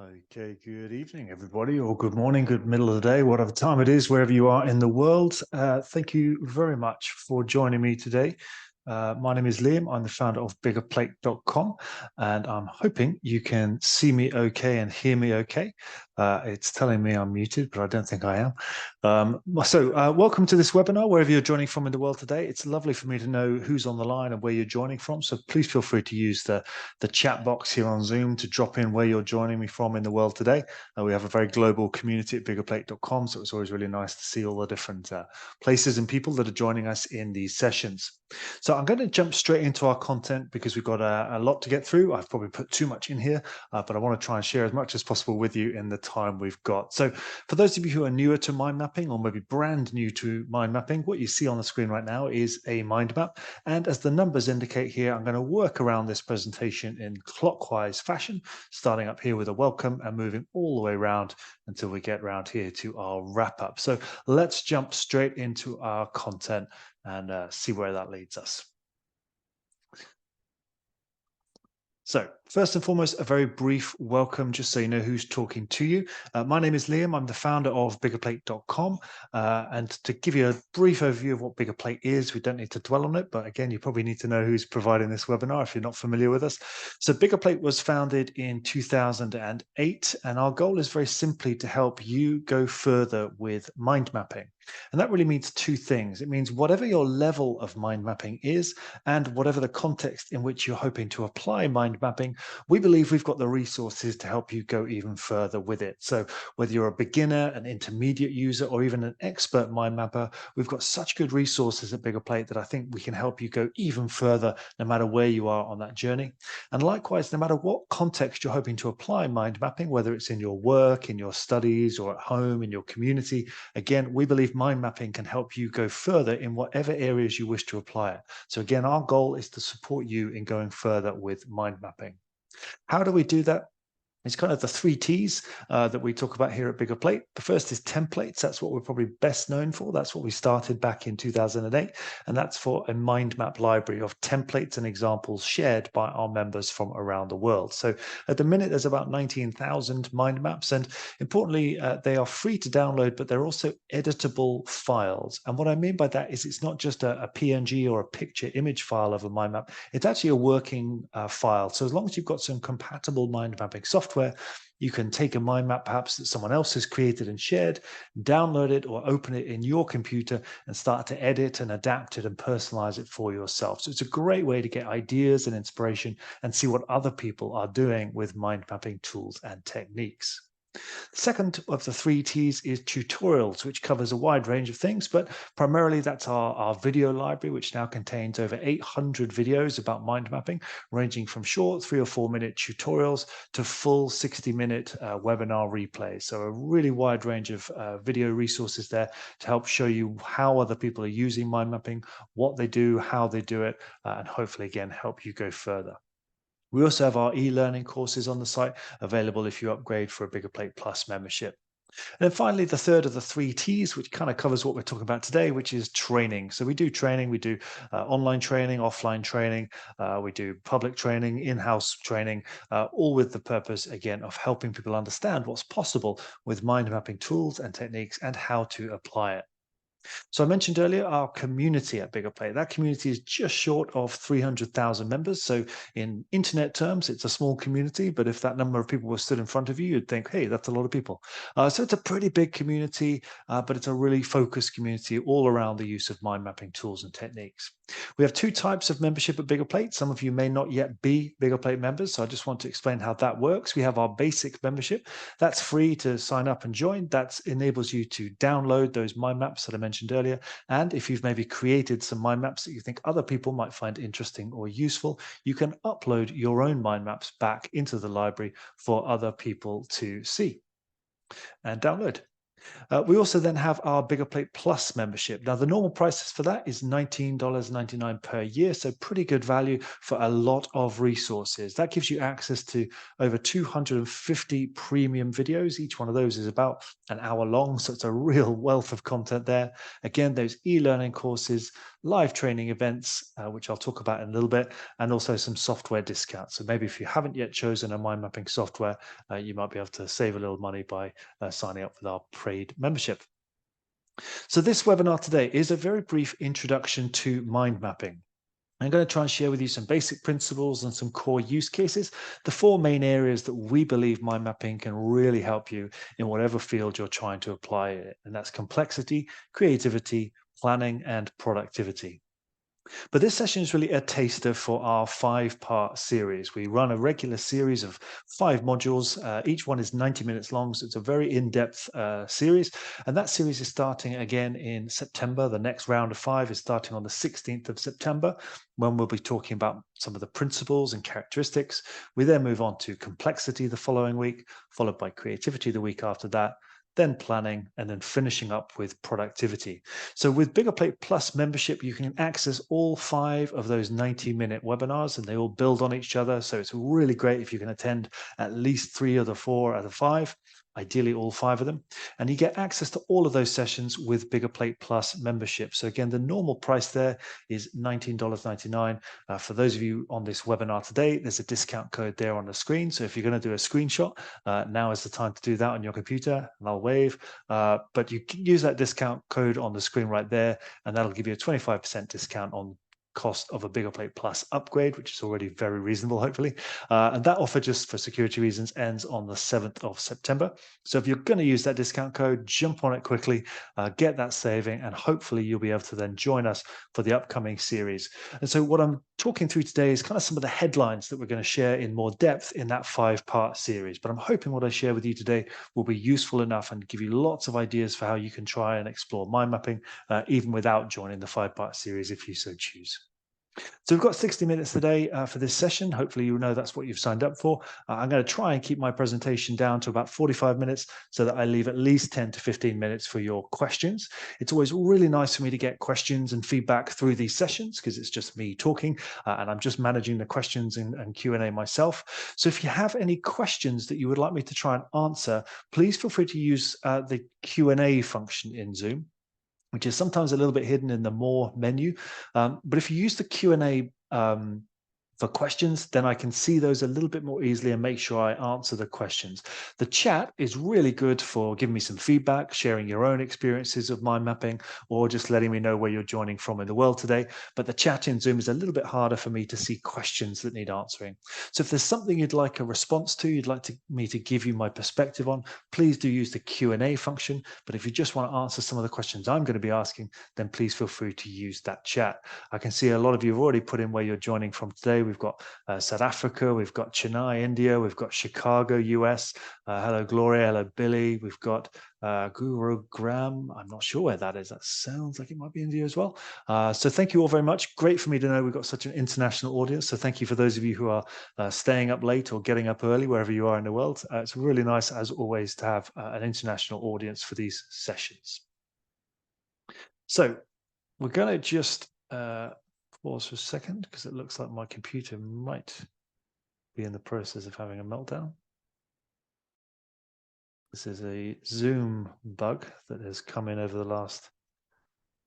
Okay, good evening, everybody, or good morning, good middle of the day, whatever time it is, wherever you are in the world. Thank you very much for joining me today. My name is Liam. I'm the founder of Biggerplate.com, and I'm hoping you can see me okay and hear me okay. It's telling me I'm muted, but I don't think I am. Welcome to this webinar, wherever you're joining from in the world today. It's lovely for me to know who's on the line and where you're joining from. So please feel free to use the chat box here on Zoom to drop in where you're joining me from in the world today. We have a very global community at biggerplate.com, so it's always really nice to see all the different places and people that are joining us in these sessions. So I'm going to jump straight into our content because we've got a lot to get through. I've probably put too much in here, but I want to try and share as much as possible with you in the time we've got. So for those of you who are newer to mind mapping or maybe brand new to mind mapping, what you see on the screen right now is a mind map. And as the numbers indicate here, I'm going to work around this presentation in clockwise fashion, starting up here with a welcome and moving all the way around until we get around here to our wrap up. So let's jump straight into our content and see where that leads us. So first and foremost, a very brief welcome, just so you know who's talking to you. My name is Liam. I'm the founder of Biggerplate.com. And to give you a brief overview of what Biggerplate is, we don't need to dwell on it. But again, you probably need to know who's providing this webinar if you're not familiar with us. So Biggerplate was founded in 2008. And our goal is very simply to help you go further with mind mapping. And that really means two things. It means whatever your level of mind mapping is, and whatever the context in which you're hoping to apply mind mapping, we believe we've got the resources to help you go even further with it. So whether you're a beginner, an intermediate user, or even an expert mind mapper, we've got such good resources at Biggerplate that I think we can help you go even further no matter where you are on that journey. And likewise, no matter what context you're hoping to apply mind mapping, whether it's in your work, in your studies, or at home, in your community, again, we believe mind mapping can help you go further in whatever areas you wish to apply it. So again, our goal is to support you in going further with mind mapping. How do we do that? It's kind of the 3 T's that we talk about here at Biggerplate. The first is templates. That's what we're probably best known for. That's what we started back in 2008. And that's for a mind map library of templates and examples shared by our members from around the world. So at the minute, there's about 19,000 mind maps. And importantly, they are free to download, but they're also editable files. And what I mean by that is it's not just a PNG or a picture image file of a mind map. It's actually a working file. So as long as you've got some compatible mind mapping software, you can take a mind map perhaps that someone else has created and shared, download it or open it in your computer and start to edit and adapt it and personalize it for yourself. So it's a great way to get ideas and inspiration and see what other people are doing with mind mapping tools and techniques. The second of the 3 T's is tutorials, which covers a wide range of things, but primarily that's our video library, which now contains over 800 videos about mind mapping, ranging from short 3 or 4 minute tutorials to full 60-minute webinar replays. So a really wide range of video resources there to help show you how other people are using mind mapping, what they do, how they do it, and hopefully, again, help you go further. We also have our e-learning courses on the site available if you upgrade for a Biggerplate Plus membership. And then finally, the third of the 3 T's, which kind of covers what we're talking about today, which is training. So we do training, we do online training, offline training, we do public training, in-house training, all with the purpose, again, of helping people understand what's possible with mind mapping tools and techniques and how to apply it. So I mentioned earlier our community at Biggerplate. That community is just short of 300,000 members. So in internet terms, it's a small community, but if that number of people were stood in front of you, you'd think, hey, that's a lot of people. So it's a pretty big community, but it's a really focused community all around the use of mind mapping tools and techniques. We have 2 types of membership at Biggerplate. Some of you may not yet be Biggerplate members, so I just want to explain how that works. We have our basic membership. That's free to sign up and join. That enables you to download those mind maps that I mentioned earlier. And if you've maybe created some mind maps that you think other people might find interesting or useful, you can upload your own mind maps back into the library for other people to see and download. We also then have our Biggerplate Plus membership. Now, the normal price for that is $19.99 per year, so pretty good value for a lot of resources. That gives you access to over 250 premium videos. Each one of those is about an hour long, so it's a real wealth of content there. Again, those e-learning courses, live training events, which I'll talk about in a little bit, and also some software discounts. So maybe if you haven't yet chosen a mind mapping software, you might be able to save a little money by signing up with our paid membership. So this webinar today is a very brief introduction to mind mapping. I'm going to try and share with you some basic principles and some core use cases, the four main areas that we believe mind mapping can really help you in whatever field you're trying to apply it. And that's complexity, creativity, planning, and productivity. But this session is really a taster for our 5-part series. We run a regular series of 5 modules. Each one is 90 minutes long, so it's a very in-depth series. And that series is starting again in September. The next round of 5 is starting on the 16th of September, when we'll be talking about some of the principles and characteristics. We then move on to complexity the following week, followed by creativity the week after that, then planning, and then finishing up with productivity. So with Biggerplate Plus membership, you can access all 5 of those 90-minute webinars, and they all build on each other. So it's really great if you can attend at least 3 of the 4 out of 5, ideally all 5 of them. And you get access to all of those sessions with Biggerplate Plus membership. So again, the normal price there is $19.99. For those of you on this webinar today, there's a discount code there on the screen. So if you're going to do a screenshot, now is the time to do that on your computer, and I'll wave. But you can use that discount code on the screen right there, and that'll give you a 25% discount on cost of a Biggerplate Plus upgrade, which is already very reasonable, hopefully. And that offer, just for security reasons, ends on the 7th of September. So if you're going to use that discount code, jump on it quickly, get that saving, and hopefully you'll be able to then join us for the upcoming series. And so what I'm talking through today is kind of some of the headlines that we're going to share in more depth in that 5-part series. But I'm hoping what I share with you today will be useful enough and give you lots of ideas for how you can try and explore mind mapping, even without joining the 5-part series if you so choose. So we've got 60 minutes today for this session. Hopefully you know that's what you've signed up for. I'm going to try and keep my presentation down to about 45 minutes so that I leave at least 10 to 15 minutes for your questions. It's always really nice for me to get questions and feedback through these sessions because it's just me talking and I'm just managing the questions and Q&A myself. So if you have any questions that you would like me to try and answer, please feel free to use the Q&A function in Zoom, which is sometimes a little bit hidden in the More menu. But if you use the Q&A for questions, then I can see those a little bit more easily and make sure I answer the questions. The chat is really good for giving me some feedback, sharing your own experiences of mind mapping, or just letting me know where you're joining from in the world today. But the chat in Zoom is a little bit harder for me to see questions that need answering. So if there's something you'd like a response to, you'd like me to give you my perspective on, please do use the Q&A function. But if you just want to answer some of the questions I'm going to be asking, then please feel free to use that chat. I can see a lot of you have already put in where you're joining from today. We've got South Africa, we've got Chennai, India, we've got Chicago, US. Hello, Gloria. Hello, Billy. We've got Gurugram. I'm not sure where that is. That sounds like it might be India as well. So thank you all very much. Great for me to know we've got such an international audience. So thank you for those of you who are staying up late or getting up early, wherever you are in the world. It's really nice, as always, to have an international audience for these sessions. So we're going to just pause for a second because it looks like my computer might be in the process of having a meltdown. This is a Zoom bug that has come in over the last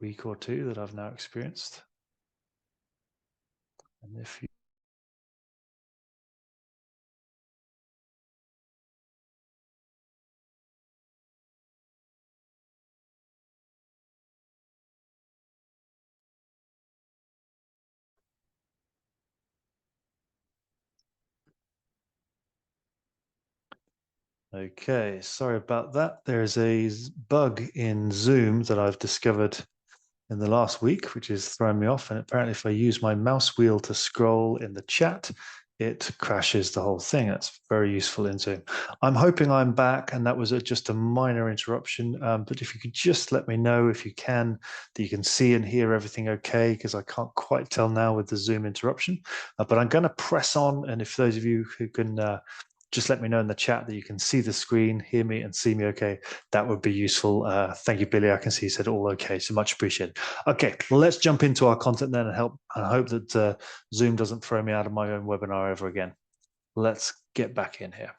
week or two that I've now experienced. And if you Okay, sorry about that. There's a bug in Zoom that I've discovered in the last week, which is throwing me off. And apparently if I use my mouse wheel to scroll in the chat, it crashes the whole thing. That's very useful in Zoom. I'm hoping I'm back, and that was just a minor interruption. But if you could just let me know, if you can, that you can see and hear everything okay, because I can't quite tell now with the Zoom interruption. But I'm going to press on, and if those of you who can just let me know in the chat that you can see the screen, hear me, and see me okay, that would be useful. Thank you, Billy. I can see you said all okay, so much appreciated. Okay, well, let's jump into our content then and hope that Zoom doesn't throw me out of my own webinar ever again. Let's get back in here.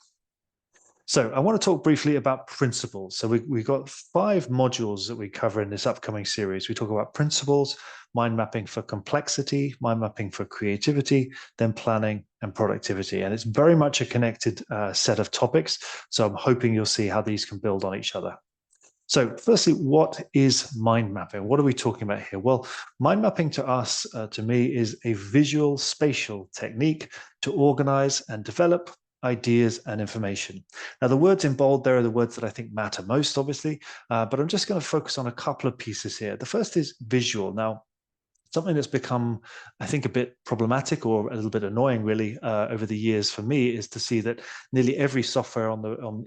So I want to talk briefly about principles. So we've got 5 modules that we cover in this upcoming series. We talk about principles, mind mapping for complexity, mind mapping for creativity, then planning and productivity. And it's very much a connected set of topics. So I'm hoping you'll see how these can build on each other. So firstly, what is mind mapping? What are we talking about here? Well, mind mapping to us, to me, is a visual spatial technique to organize and develop ideas and information. Now, the words in bold there are the words that I think matter most, obviously, but I'm just going to focus on a couple of pieces here. The first is visual. Now, something that's become, I think, a bit problematic or a little bit annoying, really, over the years for me is to see that nearly every software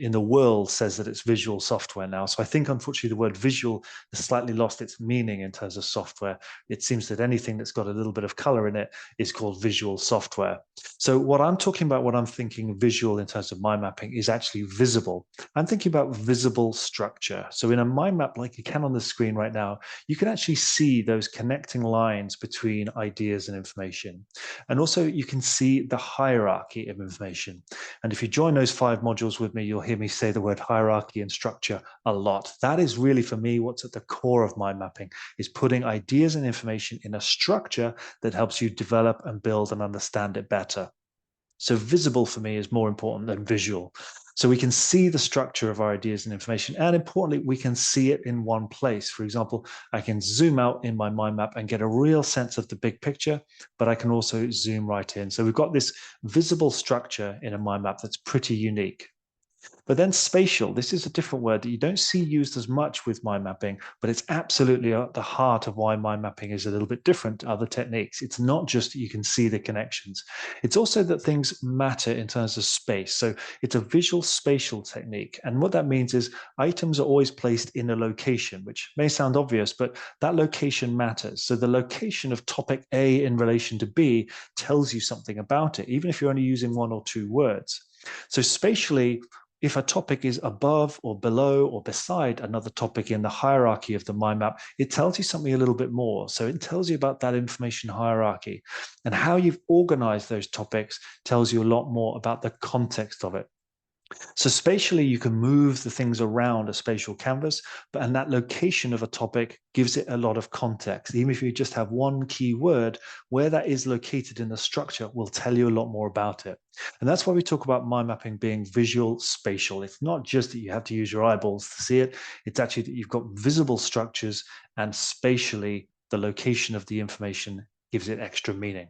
in the world says that it's visual software now. So I think, unfortunately, the word visual has slightly lost its meaning in terms of software. It seems that anything that's got a little bit of color in it is called visual software. So what I'm talking about, what I'm thinking visual in terms of mind mapping is actually visible. I'm thinking about visible structure. So in a mind map, like you can on the screen right now, you can actually see those connecting lines between ideas and information. And also you can see the hierarchy of information. And if you join those 5 modules with me, you'll hear me say the word hierarchy and structure a lot. That is really, for me, what's at the core of mind mapping, is putting ideas and information in a structure that helps you develop and build and understand it better. So visible for me is more important than visual. So we can see the structure of our ideas and information. And importantly, we can see it in one place. For example, I can zoom out in my mind map and get a real sense of the big picture, but I can also zoom right in. So we've got this visible structure in a mind map that's pretty unique. But then spatial, this is a different word that you don't see used as much with mind mapping, but it's absolutely at the heart of why mind mapping is a little bit different to other techniques. It's not just that you can see the connections. It's also that things matter in terms of space. So it's a visual spatial technique. And what that means is items are always placed in a location, which may sound obvious, but that location matters. So the location of topic A in relation to B tells you something about it, even if you're only using 1 or 2 words. So spatially, if a topic is above or below or beside another topic in the hierarchy of the mind map, it tells you something a little bit more. So it tells you about that information hierarchy, and how you've organized those topics tells you a lot more about the context of it. So spatially, you can move the things around a spatial canvas, and that location of a topic gives it a lot of context. Even if you just have one key word, where that is located in the structure will tell you a lot more about it. And that's why we talk about mind mapping being visual spatial. It's not just that you have to use your eyeballs to see it. It's actually that you've got visible structures, and spatially, the location of the information gives it extra meaning.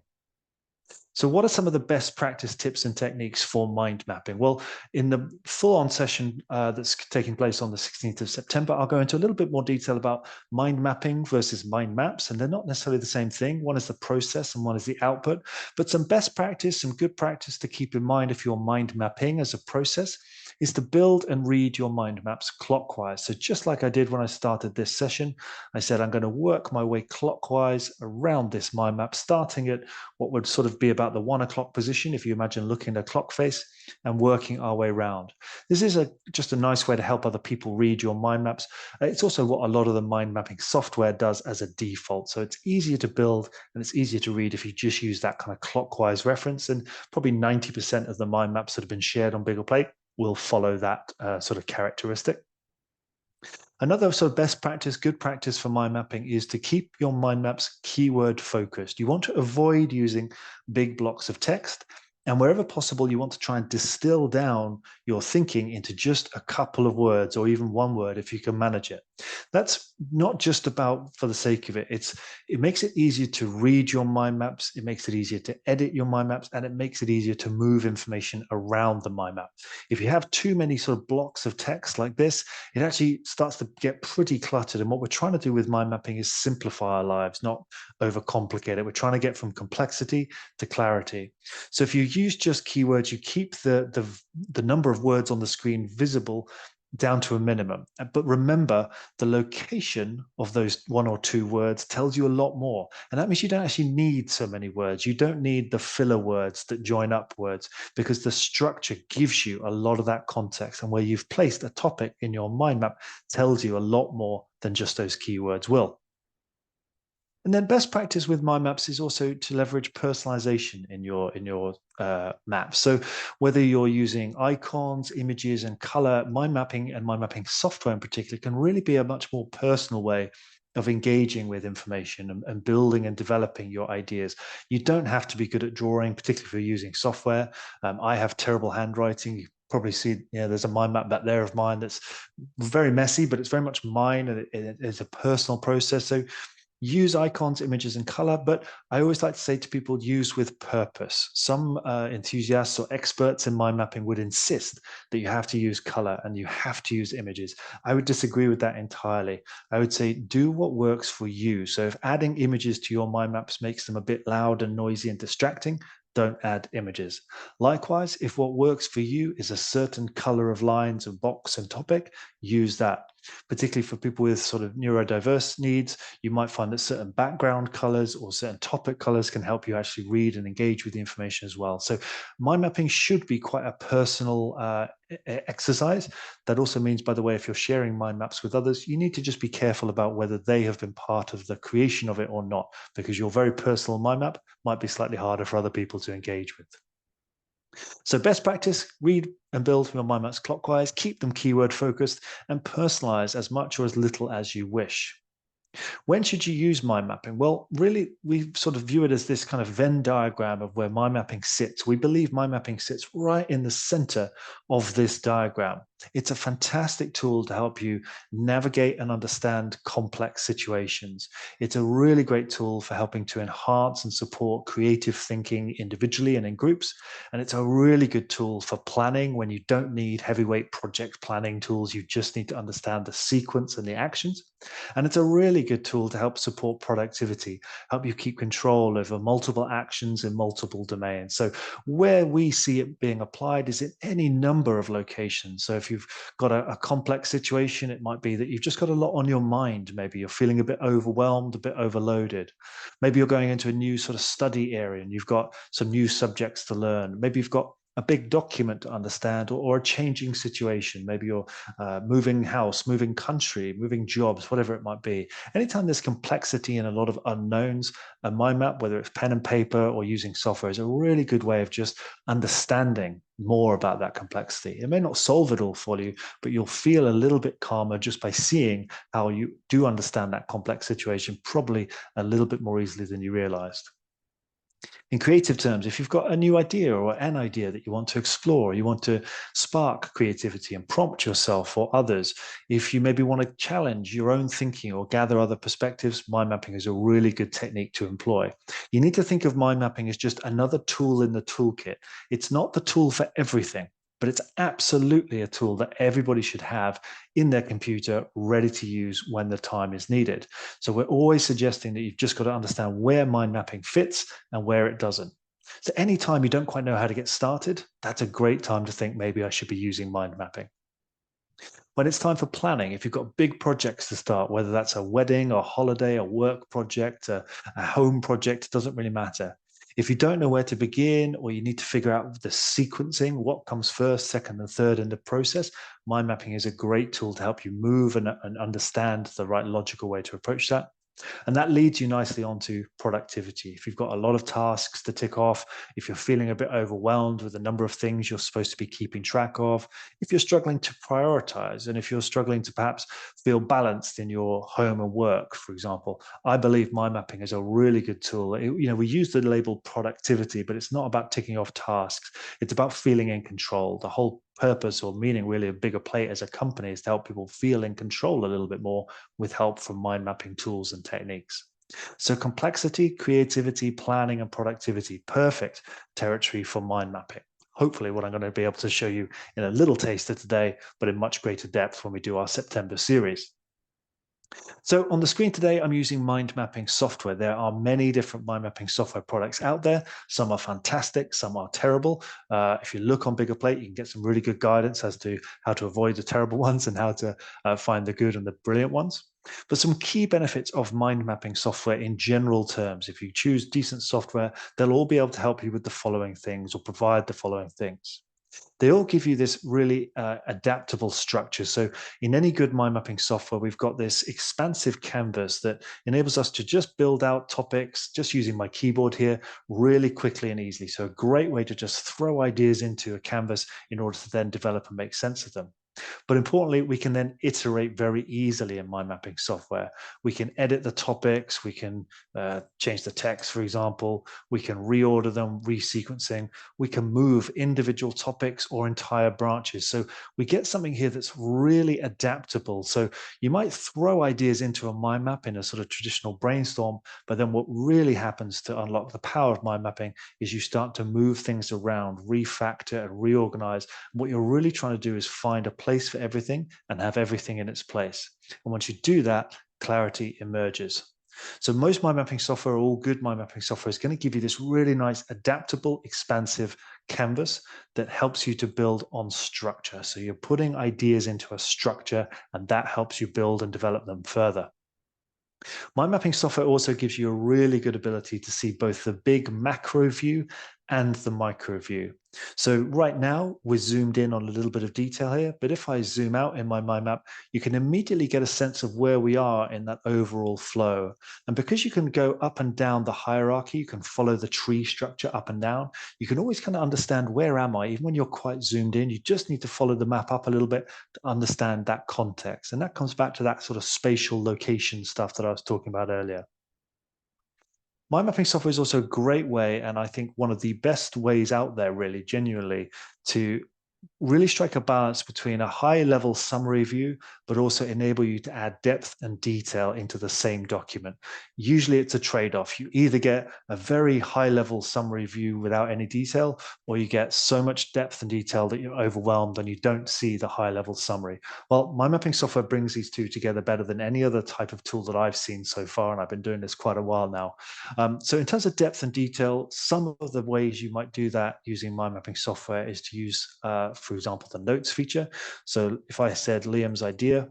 So what are some of the best practice tips and techniques for mind mapping? Well, in the full-on session that's taking place on the 16th of September, I'll go into a little bit more detail about mind mapping versus mind maps, and they're not necessarily the same thing. One is the process and one is the output, but some best practice, some good practice to keep in mind if you're mind mapping as a process is to build and read your mind maps clockwise. So just like I did when I started this session, I said I'm going to work my way clockwise around this mind map, starting at what would sort of be about the 1 o'clock position, if you imagine looking at a clock face, and working our way around. This is just a nice way to help other people read your mind maps. It's also what a lot of the mind mapping software does as a default. So it's easier to build and it's easier to read if you just use that kind of clockwise reference. And probably 90% of the mind maps that have been shared on Biggerplate will follow that sort of characteristic. Another sort of best practice, good practice for mind mapping is to keep your mind maps keyword focused. You want to avoid using big blocks of text. And wherever possible, you want to try and distill down your thinking into just a couple of words, or even 1 word if you can manage it. That's not just about for the sake of it. It makes it easier to read your mind maps. It makes it easier to edit your mind maps, and it makes it easier to move information around the mind map. If you have too many sort of blocks of text like this, it actually starts to get pretty cluttered. And what we're trying to do with mind mapping is simplify our lives, not overcomplicate it. We're trying to get from complexity to clarity. So if you use just keywords, you keep the number of words on the screen visible down to a minimum. But remember, the location of those 1 or 2 words tells you a lot more. And that means you don't actually need so many words. You don't need the filler words that join up words, because the structure gives you a lot of that context. And where you've placed a topic in your mind map tells you a lot more than just those keywords will. And then best practice with mind maps is also to leverage personalization in your maps. So whether you're using icons, images, and color, mind mapping and mind mapping software in particular can really be a much more personal way of engaging with information and building and developing your ideas. You don't have to be good at drawing, particularly if you're using software. I have terrible handwriting. You probably see, there's a mind map back there of mine that's very messy, but it's very much mine, and it's a personal process. So use icons, images, and color, but I always like to say to people, use with purpose. Some enthusiasts or experts in mind mapping would insist that you have to use color and you have to use images. I would disagree with that entirely. I would say do what works for you. So if adding images to your mind maps makes them a bit loud and noisy and distracting, don't add images. Likewise, if what works for you is a certain color of lines and box and topic, use that. Particularly for people with sort of neurodiverse needs, you might find that certain background colors or certain topic colors can help you actually read and engage with the information as well. So mind mapping should be quite a personal exercise. That also means, by the way, if you're sharing mind maps with others, you need to just be careful about whether they have been part of the creation of it or not, because your very personal mind map might be slightly harder for other people to engage with. So best practice, read and build your mind maps clockwise, keep them keyword focused, and personalize as much or as little as you wish. When should you use mind mapping? Well, really, we sort of view it as this kind of Venn diagram of where mind mapping sits. We believe mind mapping sits right in the center of this diagram. It's a fantastic tool to help you navigate and understand complex situations. It's a really great tool for helping to enhance and support creative thinking individually and in groups. And it's a really good tool for planning when you don't need heavyweight project planning tools. You just need to understand the sequence and the actions. And it's a really good tool to help support productivity, help you keep control over multiple actions in multiple domains. So where we see it being applied is in any number of locations. So if you've got a complex situation, it might be that you've just got a lot on your mind. Maybe you're feeling a bit overwhelmed, a bit overloaded. Maybe you're going into a new sort of study area and you've got some new subjects to learn. Maybe you've got a big document to understand, or a changing situation. Maybe you're moving house, moving country, moving jobs, whatever it might be. Anytime there's complexity and a lot of unknowns, a mind map, whether it's pen and paper or using software, is a really good way of just understanding more about that complexity. It may not solve it all for you, but you'll feel a little bit calmer just by seeing how you do understand that complex situation, probably a little bit more easily than you realized. In creative terms, if you've got a new idea or an idea that you want to explore, you want to spark creativity and prompt yourself or others, if you maybe want to challenge your own thinking or gather other perspectives, mind mapping is a really good technique to employ. You need to think of mind mapping as just another tool in the toolkit. It's not the tool for everything, but it's absolutely a tool that everybody should have in their computer ready to use when the time is needed. So we're always suggesting that you've just got to understand where mind mapping fits and where it doesn't. So anytime you don't quite know how to get started, that's a great time to think maybe I should be using mind mapping. When it's time for planning, if you've got big projects to start, whether that's a wedding, a holiday, a work project, a home project, it doesn't really matter. If you don't know where to begin, or you need to figure out the sequencing, what comes first, second, and third in the process, mind mapping is a great tool to help you move and understand the right logical way to approach that. And that leads you nicely onto productivity. If you've got a lot of tasks to tick off, if you're feeling a bit overwhelmed with the number of things you're supposed to be keeping track of, if you're struggling to prioritize, and if you're struggling to perhaps feel balanced in your home and work, for example, I believe mind mapping is a really good tool. We use the label productivity, but it's not about ticking off tasks. It's about feeling in control. The whole purpose or meaning really of Biggerplate as a company is to help people feel in control a little bit more with help from mind mapping tools and techniques. So complexity, creativity, planning, and productivity, perfect territory for mind mapping. Hopefully what I'm going to be able to show you in a little taster today, but in much greater depth when we do our September series. So on the screen today, I'm using mind mapping software. There are many different mind mapping software products out there. Some are fantastic, some are terrible. If you look on Biggerplate, you can get some really good guidance as to how to avoid the terrible ones and how to find the good and the brilliant ones. But some key benefits of mind mapping software in general terms, if you choose decent software, they'll all be able to help you with the following things or provide the following things. They all give you this really adaptable structure. So in any good mind mapping software, we've got this expansive canvas that enables us to just build out topics, just using my keyboard here, really quickly and easily. So a great way to just throw ideas into a canvas in order to then develop and make sense of them. But importantly, we can then iterate very easily in mind mapping software. We can edit the topics, we can change the text, for example, we can reorder them, resequencing, we can move individual topics or entire branches. So we get something here that's really adaptable. So you might throw ideas into a mind map in a sort of traditional brainstorm, but then what really happens to unlock the power of mind mapping is you start to move things around, refactor and reorganize. What you're really trying to do is find a place for everything and have everything in its place. And once you do that, clarity emerges. So most mind mapping software, all good mind mapping software, is going to give you this really nice, adaptable, expansive canvas that helps you to build on structure. So you're putting ideas into a structure, and that helps you build and develop them further. Mind mapping software also gives you a really good ability to see both the big macro view and the micro view. So right now we're zoomed in on a little bit of detail here, but if I zoom out in my mind map, you can immediately get a sense of where we are in that overall flow. And because you can go up and down the hierarchy, you can follow the tree structure up and down, you can always kind of understand where am I, even when you're quite zoomed in. You just need to follow the map up a little bit to understand that context. And that comes back to that sort of spatial location stuff that I was talking about earlier. Mind mapping software is also a great way, and I think one of the best ways out there, really, genuinely, to really strike a balance between a high level summary view, but also enable you to add depth and detail into the same document. Usually it's a trade-off. You either get a very high level summary view without any detail, or you get so much depth and detail that you're overwhelmed and you don't see the high level summary. Well, mind mapping software brings these two together better than any other type of tool that I've seen so far, and I've been doing this quite a while now. So in terms of depth and detail, some of the ways you might do that using mind mapping software is to use, for example, the notes feature. So if I said Liam's idea,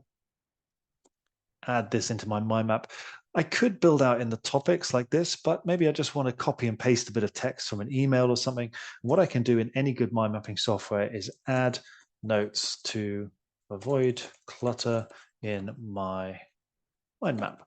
add this into my mind map, I could build out in the topics like this, but maybe I just want to copy and paste a bit of text from an email or something. What I can do in any good mind mapping software is add notes to avoid clutter in my mind map.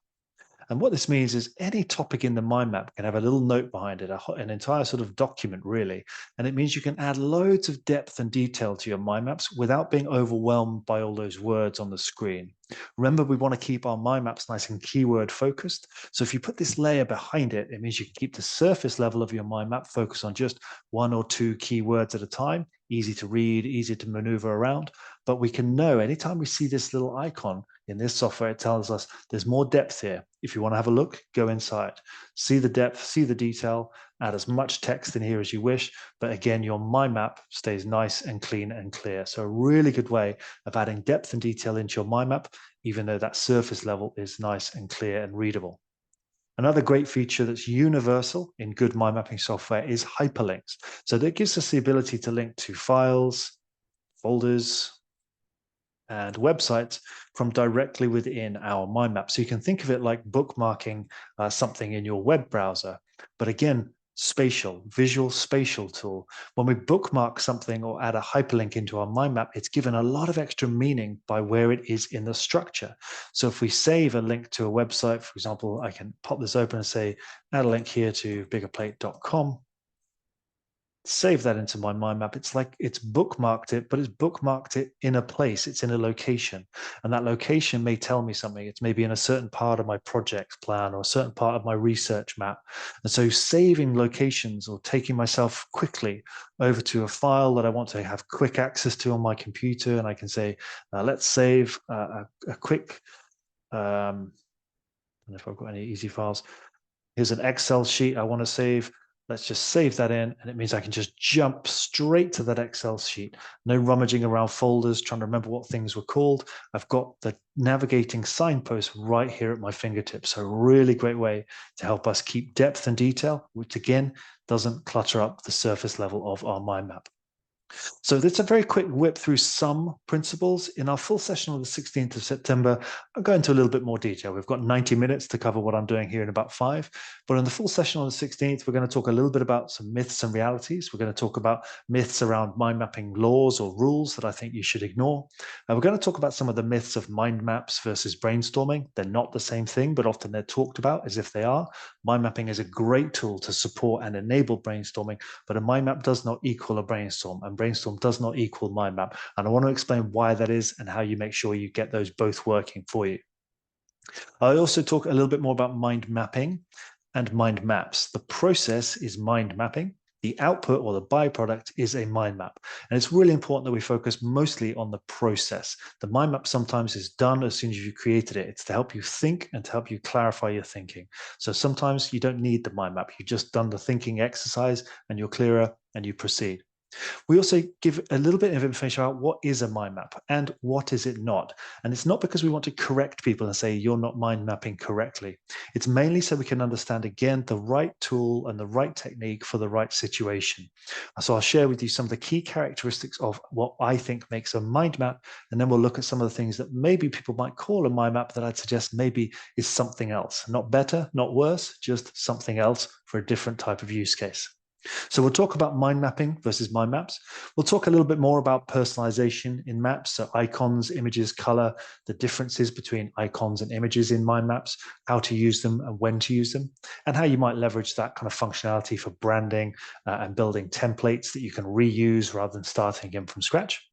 And what this means is any topic in the mind map can have a little note behind it, an entire sort of document, really. And it means you can add loads of depth and detail to your mind maps without being overwhelmed by all those words on the screen. Remember, we want to keep our mind maps nice and keyword focused. So if you put this layer behind it, it means you can keep the surface level of your mind map focused on just one or two keywords at a time, easy to read, easy to maneuver around. But we can know anytime we see this little icon in this software, it tells us there's more depth here. If you want to have a look, go inside, see the depth, see the detail, add as much text in here as you wish. But again, your mind map stays nice and clean and clear. So a really good way of adding depth and detail into your mind map, even though that surface level is nice and clear and readable. Another great feature that's universal in good mind mapping software is hyperlinks. So that gives us the ability to link to files, folders, and websites from directly within our mind map. So you can think of it like bookmarking something in your web browser. But again, spatial, visual spatial tool. When we bookmark something or add a hyperlink into our mind map, it's given a lot of extra meaning by where it is in the structure. So if we save a link to a website, for example, I can pop this open and say, add a link here to biggerplate.com. Save that into my mind map. It's like it's bookmarked it, but it's bookmarked it in a place. It's in a location. And that location may tell me something. It's maybe in a certain part of my project plan or a certain part of my research map. And so saving locations or taking myself quickly over to a file that I want to have quick access to on my computer. And I can say, let's save a quick, I don't know if I've got any easy files. Here's an Excel sheet I want to save. Let's just save that in, and it means I can just jump straight to that Excel sheet. No rummaging around folders, trying to remember what things were called. I've got the navigating signpost right here at my fingertips. So a really great way to help us keep depth and detail, which again, doesn't clutter up the surface level of our mind map. So that's a very quick whip through some principles. In our full session on the 16th of September, I'll go into a little bit more detail. We've got 90 minutes to cover what I'm doing here in about 5. But in the full session on the 16th, we're going to talk a little bit about some myths and realities. We're going to talk about myths around mind mapping laws or rules that I think you should ignore. And we're going to talk about some of the myths of mind maps versus brainstorming. They're not the same thing, but often they're talked about as if they are. Mind mapping is a great tool to support and enable brainstorming, but a mind map does not equal a brainstorm, and brainstorm does not equal mind map. And I want to explain why that is and how you make sure you get those both working for you. I also talk a little bit more about mind mapping and mind maps. The process is mind mapping. The output or the byproduct is a mind map. And it's really important that we focus mostly on the process. The mind map sometimes is done as soon as you created it. It's to help you think and to help you clarify your thinking. So sometimes you don't need the mind map. You've just done the thinking exercise and you're clearer and you proceed. We also give a little bit of information about what is a mind map and what is it not. And it's not because we want to correct people and say you're not mind mapping correctly. It's mainly so we can understand, again, the right tool and the right technique for the right situation. So I'll share with you some of the key characteristics of what I think makes a mind map, and then we'll look at some of the things that maybe people might call a mind map that I'd suggest maybe is something else. Not better, not worse, just something else for a different type of use case. So we'll talk about mind mapping versus mind maps. We'll talk a little bit more about personalization in maps, so icons, images, color, the differences between icons and images in mind maps, how to use them and when to use them, and how you might leverage that kind of functionality for branding and building templates that you can reuse rather than starting again from scratch.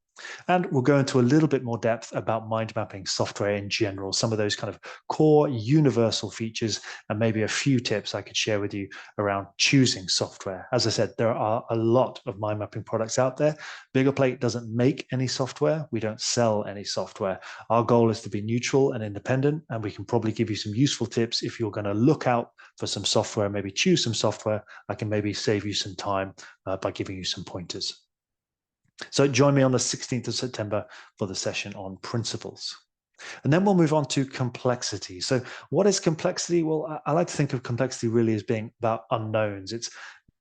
And we'll go into a little bit more depth about mind mapping software in general, some of those kind of core universal features, and maybe a few tips I could share with you around choosing software. As I said, there are a lot of mind mapping products out there. Biggerplate doesn't make any software. We don't sell any software. Our goal is to be neutral and independent, and we can probably give you some useful tips if you're going to look out for some software, maybe choose some software. I can maybe save you some time by giving you some pointers. So join me on the 16th of September for the session on principles. And then we'll move on to complexity. So what is complexity? Well, I like to think of complexity really as being about unknowns.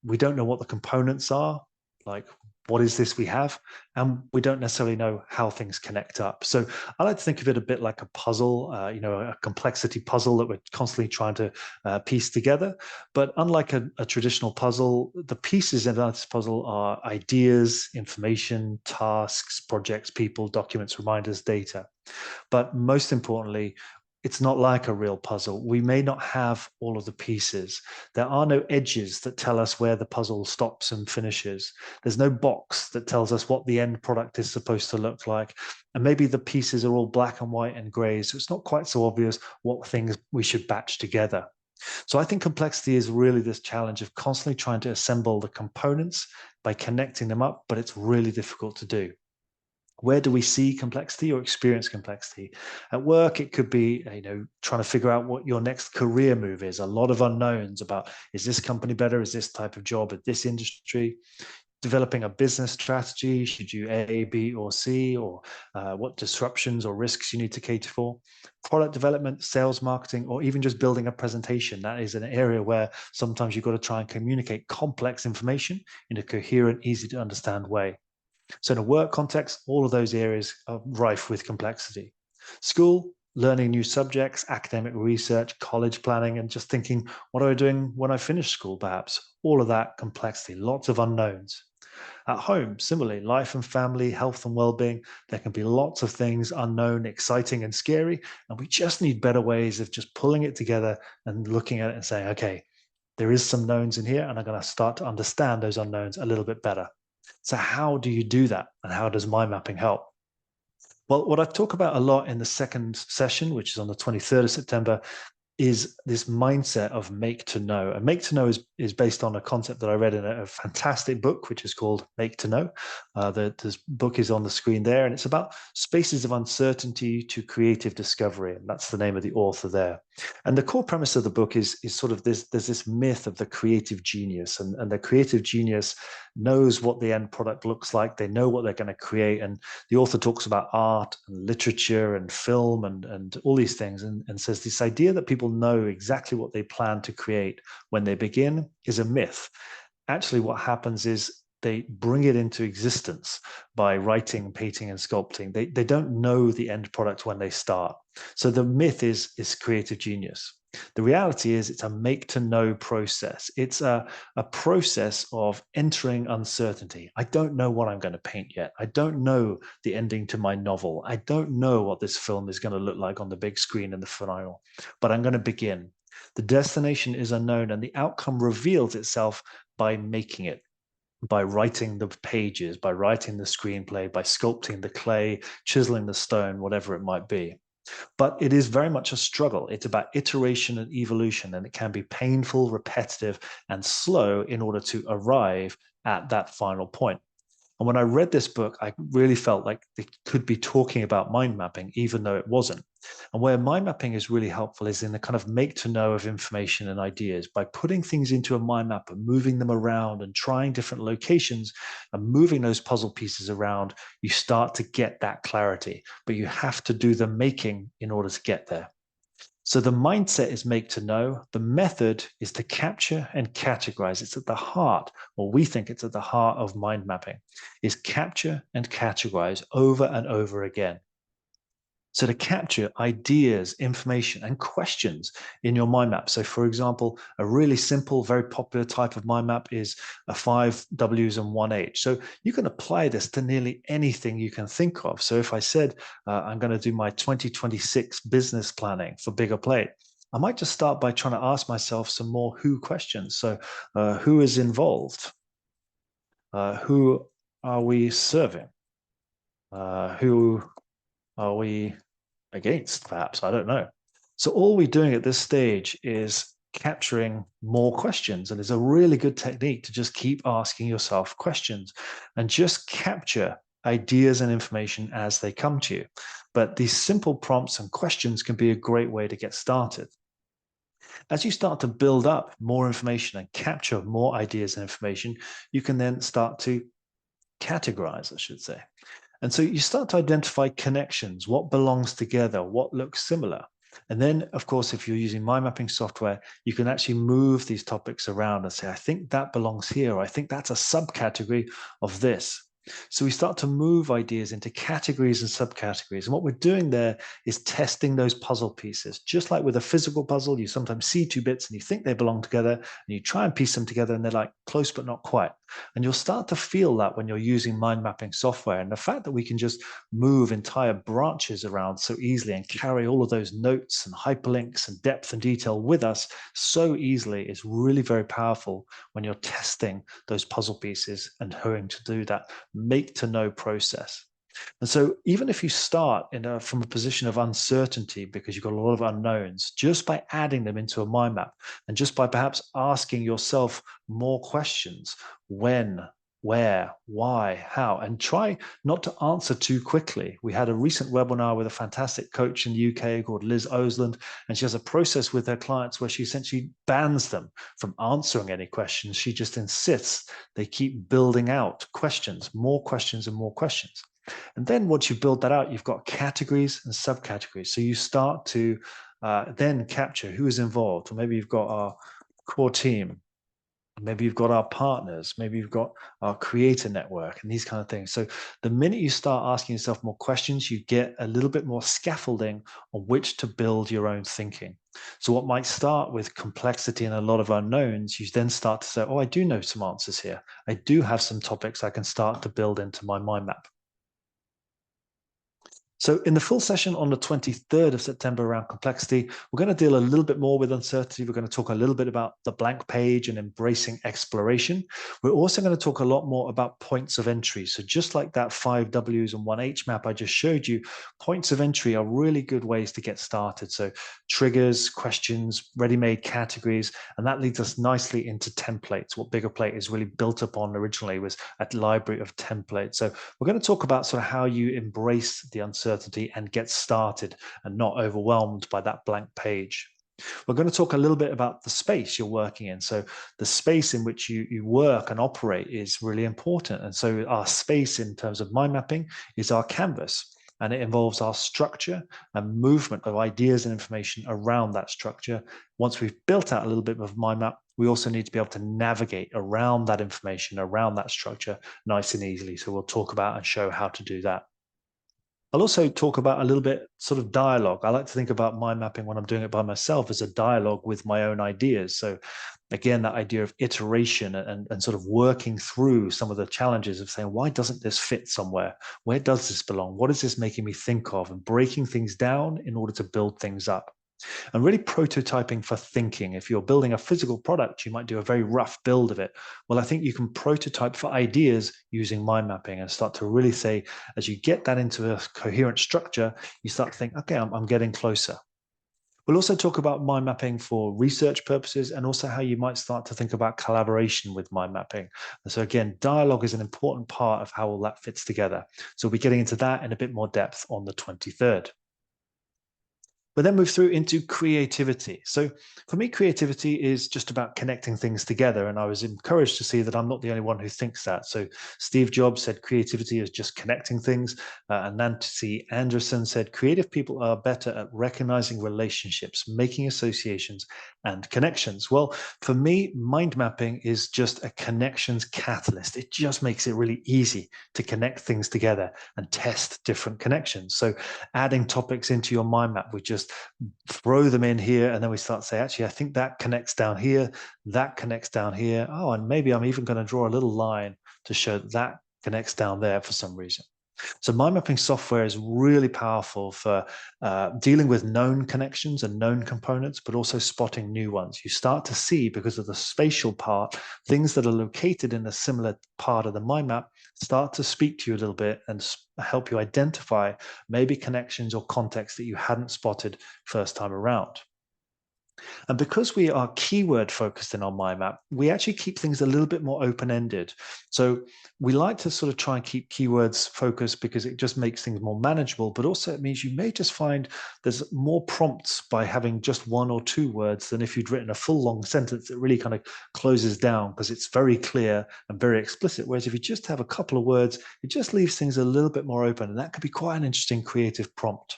We don't know what the components are, like what is this we have, and we don't necessarily know how things connect up. So I like to think of it a bit like a puzzle, a complexity puzzle that we're constantly trying to piece together. But unlike a traditional puzzle, the pieces in this puzzle are ideas, information, tasks, projects, people, documents, reminders, data. But most importantly, it's not like a real puzzle. We may not have all of the pieces. There are no edges that tell us where the puzzle stops and finishes. There's no box that tells us what the end product is supposed to look like. And maybe the pieces are all black and white and gray, so it's not quite so obvious what things we should batch together. So I think complexity is really this challenge of constantly trying to assemble the components by connecting them up, but it's really difficult to do. Where do we see complexity or experience complexity? At work, it could be, trying to figure out what your next career move is. A lot of unknowns about, is this company better? Is this type of job at this industry? Developing a business strategy, should you A, B, or C, or what disruptions or risks you need to cater for. Product development, sales, marketing, or even just building a presentation. That is an area where sometimes you've got to try and communicate complex information in a coherent, easy to understand way. So in a work context, all of those areas are rife with complexity. School, learning new subjects, academic research, college planning, and just thinking, what am I doing when I finish school, perhaps? All of that complexity, lots of unknowns. At home, similarly, life and family, health and well-being, there can be lots of things unknown, exciting and scary, and we just need better ways of just pulling it together and looking at it and saying, okay, there is some knowns in here, and I'm going to start to understand those unknowns a little bit better. So how do you do that? And how does mind mapping help? Well, what I talk about a lot in the second session, which is on the 23rd of September, is this mindset of make to know. And make to know is based on a concept that I read in a fantastic book, which is called Make to Know. This book is on the screen there, and it's about spaces of uncertainty to creative discovery. And that's the name of the author there. And the core premise of the book is sort of this, there's this myth of the creative genius, and the creative genius knows what the end product looks like. They know what they're going to create. And the author talks about art and literature and film and all these things, and says this idea that people know exactly what they plan to create when they begin is a myth. Actually, what happens is they bring it into existence by writing, painting, and sculpting. They don't know the end product when they start. So the myth is creative genius. The reality is it's a make to know process. It's a process of entering uncertainty. I don't know what I'm going to paint yet. I don't know the ending to my novel. I don't know what this film is going to look like on the big screen in the final, but I'm going to begin. The destination is unknown and the outcome reveals itself by making it, by writing the pages, by writing the screenplay, by sculpting the clay, chiseling the stone, whatever it might be. But it is very much a struggle. It's about iteration and evolution, and it can be painful, repetitive, and slow in order to arrive at that final point. And when I read this book, I really felt like they could be talking about mind mapping, even though it wasn't. And where mind mapping is really helpful is in the kind of make to know of information and ideas. By putting things into a mind map and moving them around and trying different locations and moving those puzzle pieces around, you start to get that clarity. But you have to do the making in order to get there. So the mindset is make to know. The method is to capture and categorize. It's at the heart, or we think it's at the heart of mind mapping, is capture and categorize over and over again. So to capture ideas, information, and questions in your mind map. So for example, a really simple, very popular type of mind map is a 5 Ws and 1 H. So you can apply this to nearly anything you can think of. So if I said, I'm going to do my 2026 business planning for Biggerplate, I might just start by trying to ask myself some more who questions. So who is involved? Who are we serving? Who are we against, perhaps? I don't know. So all we're doing at this stage is capturing more questions. And it's a really good technique to just keep asking yourself questions and just capture ideas and information as they come to you. But these simple prompts and questions can be a great way to get started. As you start to build up more information and capture more ideas and information, you can then start to categorize, I should say. And so you start to identify connections, what belongs together, what looks similar. And then, of course, if you're using mind mapping software, you can actually move these topics around and say, I think that belongs here, or I think that's a subcategory of this. So we start to move ideas into categories and subcategories. And what we're doing there is testing those puzzle pieces. Just like with a physical puzzle, you sometimes see two bits and you think they belong together, and you try and piece them together and they're like close but not quite. And you'll start to feel that when you're using mind mapping software. And the fact that we can just move entire branches around so easily and carry all of those notes and hyperlinks and depth and detail with us so easily is really very powerful when you're testing those puzzle pieces and having to do that make to know process. And so even if you start from a position of uncertainty because you've got a lot of unknowns, just by adding them into a mind map and just by perhaps asking yourself more questions, when, where, why, how, and try not to answer too quickly. We had a recent webinar with a fantastic coach in the UK called Liz Osland, and she has a process with her clients where she essentially bans them from answering any questions. She just insists they keep building out questions, more questions and more questions. And then once you build that out, you've got categories and subcategories. So you start to then capture who is involved. Or maybe you've got our core team. Maybe you've got our partners. Maybe you've got our creator network and these kind of things. So the minute you start asking yourself more questions, you get a little bit more scaffolding on which to build your own thinking. So what might start with complexity and a lot of unknowns, you then start to say, oh, I do know some answers here. I do have some topics I can start to build into my mind map. So in the full session on the 23rd of September around complexity, we're going to deal a little bit more with uncertainty. We're going to talk a little bit about the blank page and embracing exploration. We're also going to talk a lot more about points of entry. So just like that 5 Ws and 1 H map I just showed you, points of entry are really good ways to get started. So triggers, questions, ready-made categories, and that leads us nicely into templates. What Biggerplate is really built upon originally was a library of templates. So we're going to talk about sort of how you embrace the uncertainty and get started and not overwhelmed by that blank page. We're going to talk a little bit about the space you're working in. So the space in which you work and operate is really important. And so our space in terms of mind mapping is our canvas. and it involves our structure and movement of ideas and information around that structure. Once we've built out a little bit of mind map, we also need to be able to navigate around that information, around that structure nice and easily. So we'll talk about and show how to do that. I'll also talk about a little bit sort of dialogue. I like to think about mind mapping when I'm doing it by myself as a dialogue with my own ideas. So again, that idea of iteration and sort of working through some of the challenges of saying, why doesn't this fit somewhere? Where does this belong? What is this making me think of? And breaking things down in order to build things up. And really prototyping for thinking. If you're building a physical product, you might do a very rough build of it. Well, I think you can prototype for ideas using mind mapping and start to really say, as you get that into a coherent structure, you start to think, okay, I'm getting closer. We'll also talk about mind mapping for research purposes and also how you might start to think about collaboration with mind mapping. And so again, dialogue is an important part of how all that fits together. So we'll be getting into that in a bit more depth on the 23rd. But then move through into creativity. So for me, creativity is just about connecting things together. And I was encouraged to see that I'm not the only one who thinks that. So Steve Jobs said creativity is just connecting things. And Nancy Anderson said creative people are better at recognizing relationships, making associations and connections. Well, for me, mind mapping is just a connections catalyst. It just makes it really easy to connect things together and test different connections. So adding topics into your mind map, we just throw them in here, and then we start to say, actually, I think that connects down here, that connects down here. Oh, and maybe I'm even going to draw a little line to show that connects down there for some reason. So mind mapping software is really powerful for dealing with known connections and known components, but also spotting new ones. You start to see, because of the spatial part, things that are located in a similar part of the mind map start to speak to you a little bit and help you identify maybe connections or context that you hadn't spotted first time around. And because we are keyword focused in our mind map, we actually keep things a little bit more open-ended. So we like to sort of try and keep keywords focused because it just makes things more manageable, but also it means you may just find there's more prompts by having just one or two words than if you'd written a full long sentence that really kind of closes down because it's very clear and very explicit. Whereas if you just have a couple of words, it just leaves things a little bit more open, and that could be quite an interesting creative prompt.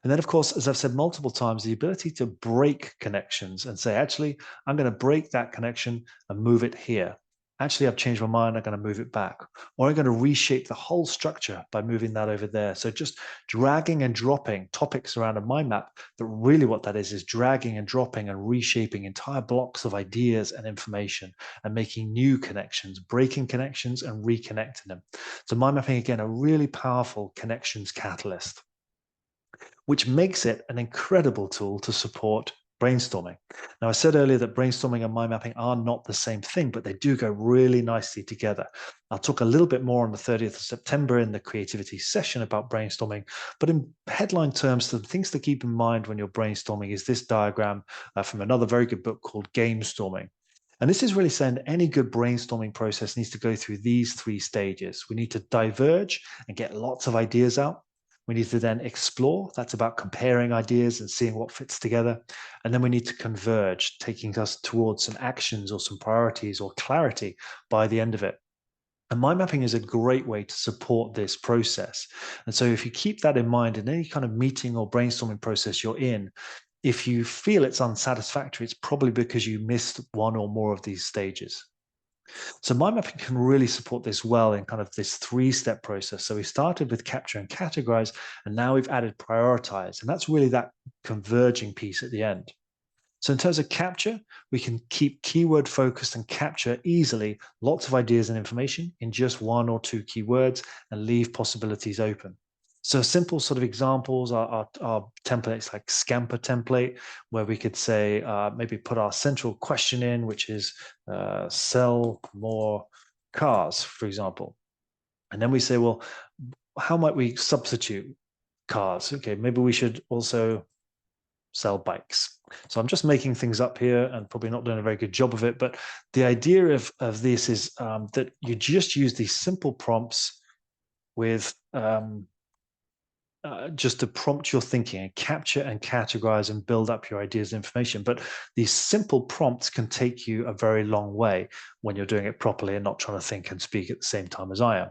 And then, of course, as I've said multiple times, the ability to break connections and say, actually, I'm going to break that connection and move it here. Actually, I've changed my mind. I'm going to move it back. Or I'm going to reshape the whole structure by moving that over there. So just dragging and dropping topics around a mind map, but really what that is dragging and dropping and reshaping entire blocks of ideas and information and making new connections, breaking connections and reconnecting them. So mind mapping, again, a really powerful connections catalyst, which makes it an incredible tool to support brainstorming. Now, I said earlier that brainstorming and mind mapping are not the same thing, but they do go really nicely together. I'll talk a little bit more on the 30th of September in the creativity session about brainstorming, but in headline terms, the things to keep in mind when you're brainstorming is this diagram from another very good book called Game Storming. And this is really saying that any good brainstorming process needs to go through these three stages. We need to diverge and get lots of ideas out. We need to then explore. That's about comparing ideas and seeing what fits together. And then we need to converge, taking us towards some actions or some priorities or clarity by the end of it. And mind mapping is a great way to support this process. And so if you keep that in mind in any kind of meeting or brainstorming process you're in, if you feel it's unsatisfactory, it's probably because you missed one or more of these stages. So mind mapping can really support this well in kind of this three-step process. So we started with capture and categorize, and now we've added prioritize. And that's really that converging piece at the end. So in terms of capture, we can keep keyword focused and capture easily lots of ideas and information in just one or two keywords and leave possibilities open. So simple sort of examples are templates like Scamper template, where we could say, maybe put our central question in, which is sell more cars, for example. And then we say, well, how might we substitute cars? Okay, maybe we should also sell bikes. So I'm just making things up here and probably not doing a very good job of it. But the idea of this is that you just use these simple prompts with just to prompt your thinking and capture and categorize and build up your ideas and information. But these simple prompts can take you a very long way when you're doing it properly and not trying to think and speak at the same time as I am.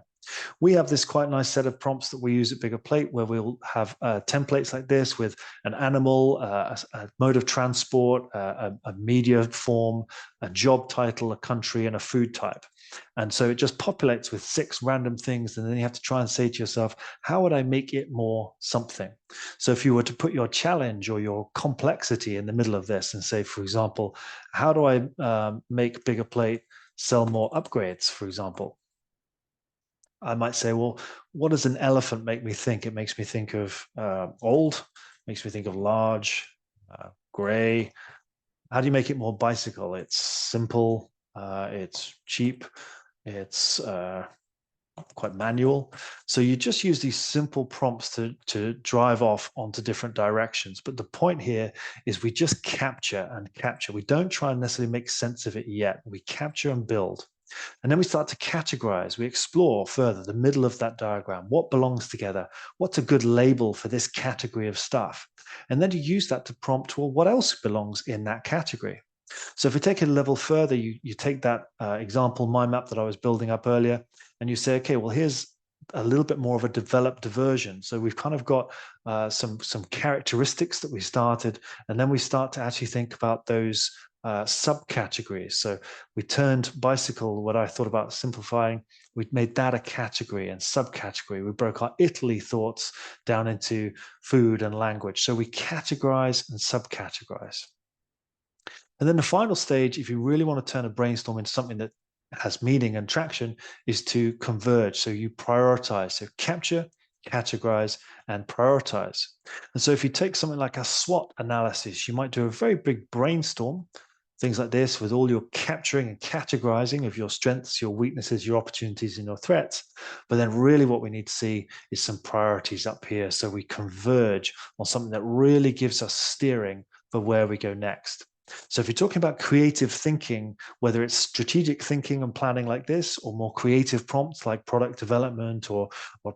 We have this quite nice set of prompts that we use at Biggerplate, where we'll have templates like this with an animal, a mode of transport, a media form, a job title, a country, and a food type. And so it just populates with 6 random things, and then you have to try and say to yourself, how would I make it more something? So if you were to put your challenge or your complexity in the middle of this and say, for example, how do I make Biggerplate sell more upgrades, for example? I might say, well, what does an elephant make me think? It makes me think of old, makes me think of large, gray. How do you make it more bicycle? It's simple, it's cheap, it's quite manual. So you just use these simple prompts to drive off onto different directions. But the point here is we just capture and capture. We don't try and necessarily make sense of it yet. We capture and build. And then we start to categorize. We explore further the middle of that diagram. What belongs together? What's a good label for this category of stuff? And then you use that to prompt, well, what else belongs in that category? So if we take it a level further, you take that example mind map that I was building up earlier, and you say, okay, well, here's a little bit more of a developed version. So we've kind of got some characteristics that we started, and then we start to actually think about those subcategories. So we turned bicycle, what I thought about simplifying, we made that a category and subcategory. We broke our Italy thoughts down into food and language. So we categorize and subcategorize. And then the final stage, if you really want to turn a brainstorm into something that has meaning and traction, is to converge. So you prioritize. So capture, categorize, and prioritize. And so if you take something like a SWOT analysis, you might do a very big brainstorm, things like this, with all your capturing and categorizing of your strengths, your weaknesses, your opportunities, and your threats. But then really what we need to see is some priorities up here. So we converge on something that really gives us steering for where we go next. So if you're talking about creative thinking, whether it's strategic thinking and planning like this, or more creative prompts like product development or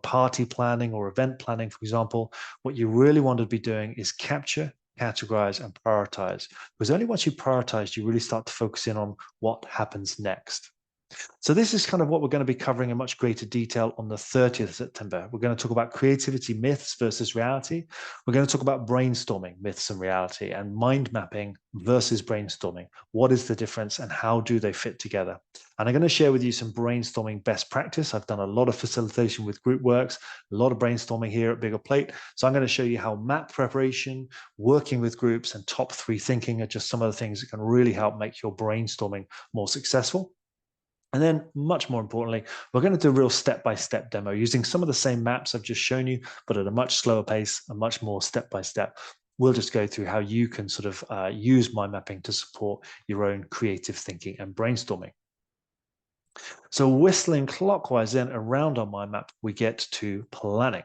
party planning or event planning, for example, what you really want to be doing is capture, categorize, and prioritize. Because only once you prioritize, you really start to focus in on what happens next. So this is kind of what we're going to be covering in much greater detail on the 30th of September. We're going to talk about creativity myths versus reality. We're going to talk about brainstorming myths and reality, and mind mapping versus brainstorming. What is the difference and how do they fit together? And I'm going to share with you some brainstorming best practice. I've done a lot of facilitation with group works, a lot of brainstorming here at Biggerplate. So I'm going to show you how map preparation, working with groups, and top 3 thinking are just some of the things that can really help make your brainstorming more successful. And then, much more importantly, we're going to do a real step-by-step demo using some of the same maps I've just shown you, but at a much slower pace and much more step-by-step. We'll just go through how you can sort of use mind mapping to support your own creative thinking and brainstorming. So whistling clockwise then around our mind map, we get to planning.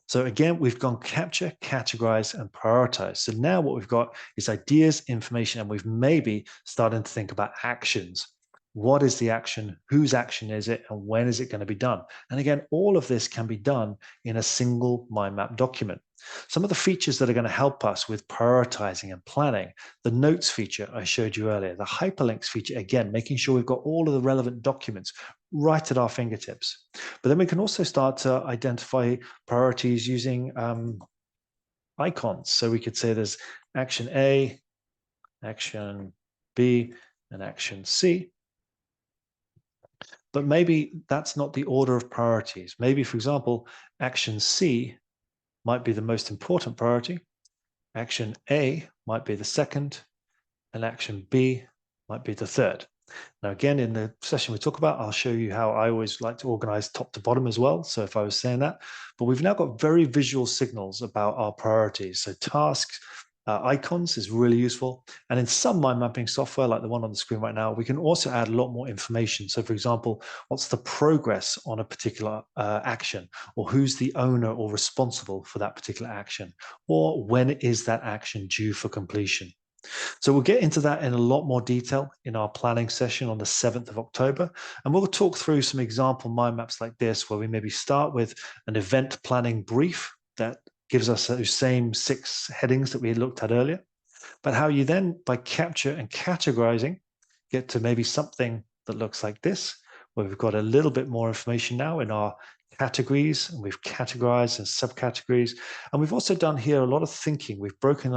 So again, we've gone capture, categorize, and prioritize. So now what we've got is ideas, information, and we've maybe started to think about actions. What is the action? Whose action is it? And when is it going to be done? And again, all of this can be done in a single mind map document. Some of the features that are going to help us with prioritizing and planning, the notes feature I showed you earlier, the hyperlinks feature, again, making sure we've got all of the relevant documents right at our fingertips. But then we can also start to identify priorities using icons. So we could say there's action A, action B, and action C. But maybe that's not the order of priorities. Maybe, for example, action C might be the most important priority. Action A might be the second, and action B might be the third. Now, again, in the session we talk about, I'll show you how I always like to organize top to bottom as well. So if I was saying that, but we've now got very visual signals about our priorities. So tasks, icons is really useful. And in some mind mapping software, like the one on the screen right now, we can also add a lot more information. So for example, what's the progress on a particular action, or who's the owner or responsible for that particular action, or when is that action due for completion? So we'll get into that in a lot more detail in our planning session on the 7th of October. And we'll talk through some example mind maps like this, where we maybe start with an event planning brief that gives us those same 6 headings that we looked at earlier, but how you then, by capture and categorizing, get to maybe something that looks like this, where we've got a little bit more information now in our categories, and we've categorized and subcategories. And we've also done here a lot of thinking. We've broken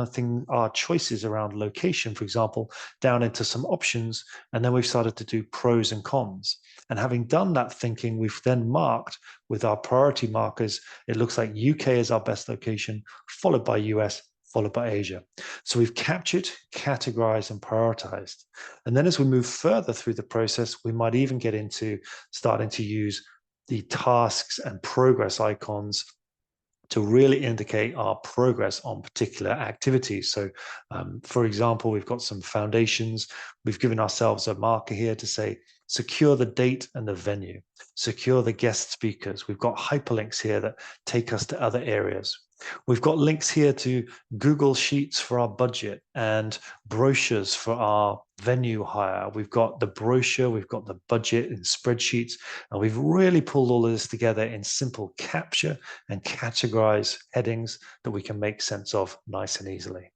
our choices around location, for example, down into some options, and then we've started to do pros and cons. And having done that thinking, we've then marked with our priority markers. It looks like UK is our best location, followed by US, followed by Asia. So we've captured, categorized, and prioritized. And then as we move further through the process, we might even get into starting to use the tasks and progress icons to really indicate our progress on particular activities. So, for example, we've got some foundations. We've given ourselves a marker here to say, secure the date and the venue, secure the guest speakers. We've got hyperlinks here that take us to other areas. We've got links here to Google Sheets for our budget and brochures for our venue hire. We've got the brochure, we've got the budget in spreadsheets, and we've really pulled all of this together in simple capture and categorize headings that we can make sense of nice and easily.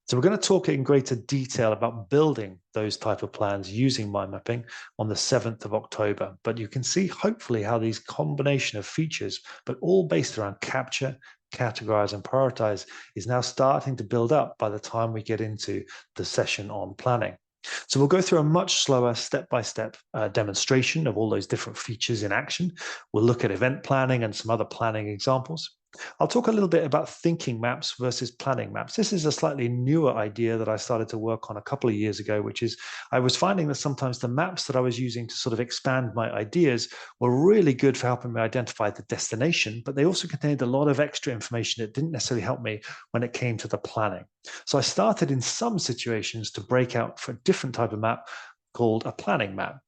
So we're going to talk in greater detail about building those type of plans using mind mapping on the 7th of October. But you can see hopefully how these combination of features, but all based around capture, categorize, and prioritize, is now starting to build up by the time we get into the session on planning. So we'll go through a much slower step-by-step demonstration of all those different features in action. We'll look at event planning and some other planning examples. I'll talk a little bit about thinking maps versus planning maps. This is a slightly newer idea that I started to work on a couple of years ago, which is I was finding that sometimes the maps that I was using to sort of expand my ideas were really good for helping me identify the destination, but they also contained a lot of extra information that didn't necessarily help me when it came to the planning. So I started in some situations to break out for a different type of map called a planning map.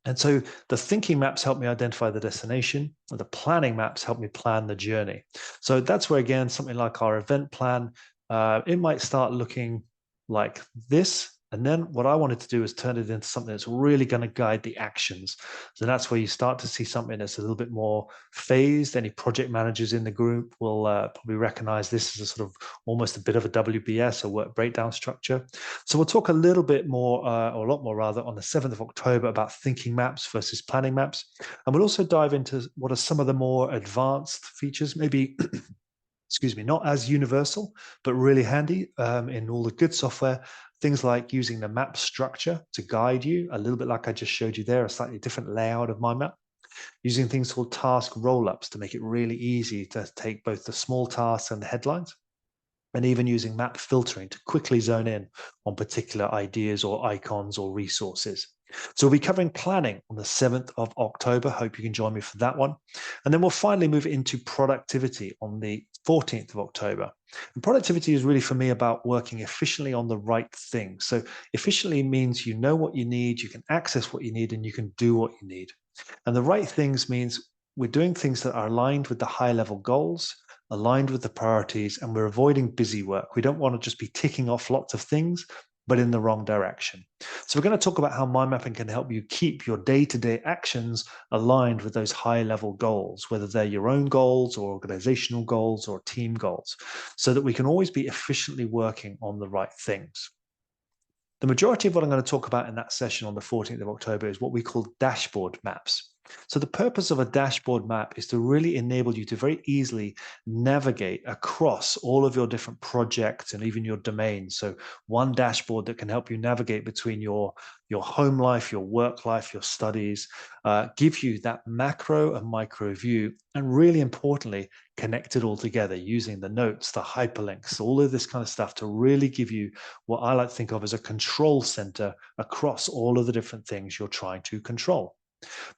And so the thinking maps help me identify the destination, and the planning maps help me plan the journey. So that's where, again, something like our event plan, it might start looking like this. And then what I wanted to do is turn it into something that's really going to guide the actions. So that's where you start to see something that's a little bit more phased. Any project managers in the group will probably recognize this as a sort of almost a bit of a WBS, a work breakdown structure. So we'll talk a little bit more, or a lot more rather, on the 7th of October about thinking maps versus planning maps. And we'll also dive into what are some of the more advanced features, maybe excuse me, not as universal, but really handy in all the good software. Things like using the map structure to guide you, a little bit like I just showed you there, a slightly different layout of my map. Using things called task roll-ups to make it really easy to take both the small tasks and the headlines. And even using map filtering to quickly zone in on particular ideas or icons or resources. So we'll be covering planning on the 7th of October. Hope you can join me for that one. And then we'll finally move into productivity on the 14th of October. And productivity is really for me about working efficiently on the right thing. So efficiently means you know what you need, you can access what you need, and you can do what you need. And the right things means we're doing things that are aligned with the high level goals, aligned with the priorities, and we're avoiding busy work. We don't want to just be ticking off lots of things, but in the wrong direction. So we're going to talk about how mind mapping can help you keep your day-to-day actions aligned with those high-level goals, whether they're your own goals or organizational goals or team goals, so that we can always be efficiently working on the right things. The majority of what I'm going to talk about in that session on the 14th of October is what we call dashboard maps. So the purpose of a dashboard map is to really enable you to very easily navigate across all of your different projects and even your domains. So one dashboard that can help you navigate between your home life, your work life, your studies, give you that macro and micro view, and really importantly, connect it all together using the notes, the hyperlinks, all of this kind of stuff to really give you what I like to think of as a control center across all of the different things you're trying to control.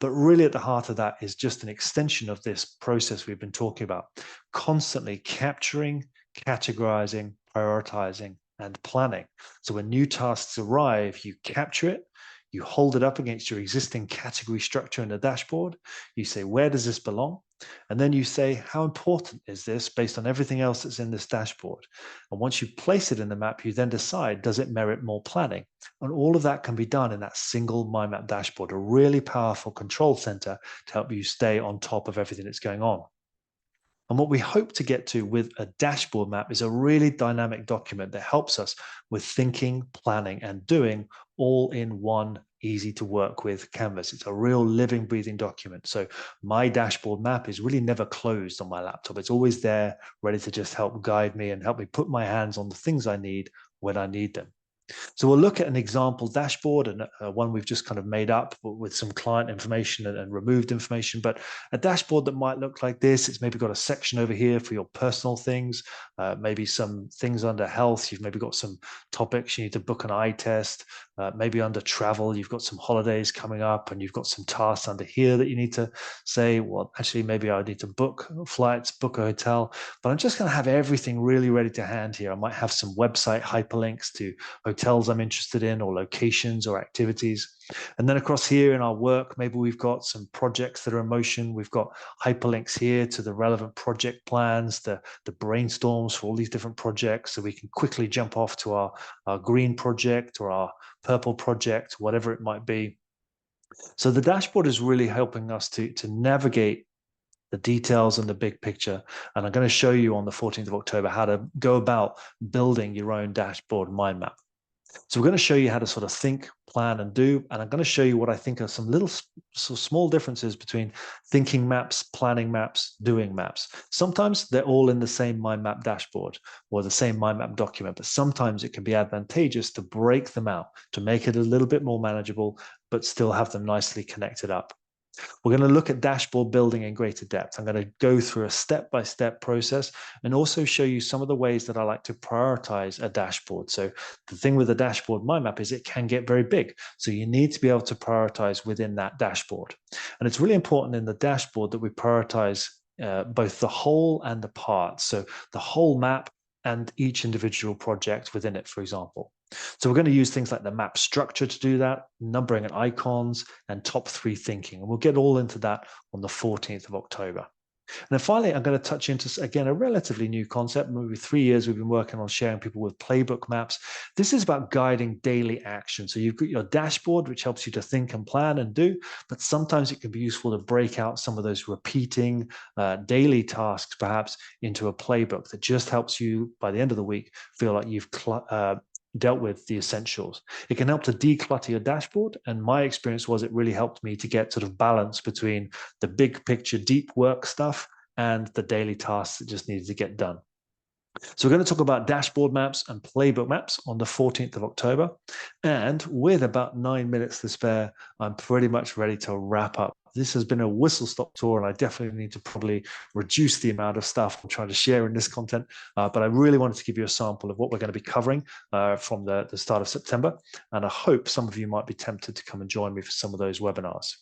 But really at the heart of that is just an extension of this process we've been talking about, constantly capturing, categorizing, prioritizing, and planning. So when new tasks arrive, you capture it, you hold it up against your existing category structure in the dashboard, you say, where does this belong? And then you say, how important is this based on everything else that's in this dashboard? And once you place it in the map, you then decide, does it merit more planning? And all of that can be done in that single mind map dashboard, a really powerful control center to help you stay on top of everything that's going on. And what we hope to get to with a dashboard map is a really dynamic document that helps us with thinking, planning, and doing all in one easy to work with canvas. It's a real living, breathing document. So my dashboard map is really never closed on my laptop. It's always there, ready to just help guide me and help me put my hands on the things I need when I need them. So we'll look at an example dashboard, and one we've just kind of made up with some client information and removed information. But a dashboard that might look like this: it's maybe got a section over here for your personal things, maybe some things under health. You've maybe got some topics you need to book an eye test. Maybe under travel, you've got some holidays coming up, and you've got some tasks under here that you need to say, well, actually, maybe I need to book flights, book a hotel. But I'm just going to have everything really ready to hand here. I might have some website hyperlinks to hotels I'm interested in, or locations or activities. And then across here in our work, maybe we've got some projects that are in motion. We've got hyperlinks here to the relevant project plans, the brainstorms for all these different projects, so we can quickly jump off to our green project or our purple project, whatever it might be. So the dashboard is really helping us to navigate the details and the big picture. And I'm going to show you on the 14th of October how to go about building your own dashboard mind map. So we're going to show you how to sort of think, plan, and do. And I'm going to show you what I think are some little small differences between thinking maps, planning maps, doing maps. Sometimes they're all in the same mind map dashboard or the same mind map document, but sometimes it can be advantageous to break them out, to make it a little bit more manageable, but still have them nicely connected up. We're going to look at dashboard building in greater depth. I'm going to go through a step-by-step process and also show you some of the ways that I like to prioritize a dashboard. So the thing with the dashboard mind map is it can get very big. So you need to be able to prioritize within that dashboard. And it's really important in the dashboard that we prioritize both the whole and the parts. So the whole map and each individual project within it, for example. So we're going to use things like the map structure to do that, numbering and icons, and top 3 thinking. And we'll get all into that on the 14th of October. And then finally, I'm going to touch into, again, a relatively new concept. Maybe 3 years we've been working on sharing people with playbook maps. This is about guiding daily action. So you've got your dashboard, which helps you to think and plan and do, but sometimes it can be useful to break out some of those repeating daily tasks, perhaps, into a playbook that just helps you, by the end of the week, feel like you've dealt with the essentials. It can help to declutter your dashboard. And my experience was it really helped me to get sort of balance between the big picture, deep work stuff and the daily tasks that just needed to get done. So we're going to talk about dashboard maps and playbook maps on the 14th of October. And with about 9 minutes to spare, I'm pretty much ready to wrap up. This has been a whistle-stop tour, and I definitely need to probably reduce the amount of stuff I'm trying to share in this content. But I really wanted to give you a sample of what we're going to be covering from the start of September. And I hope some of you might be tempted to come and join me for some of those webinars.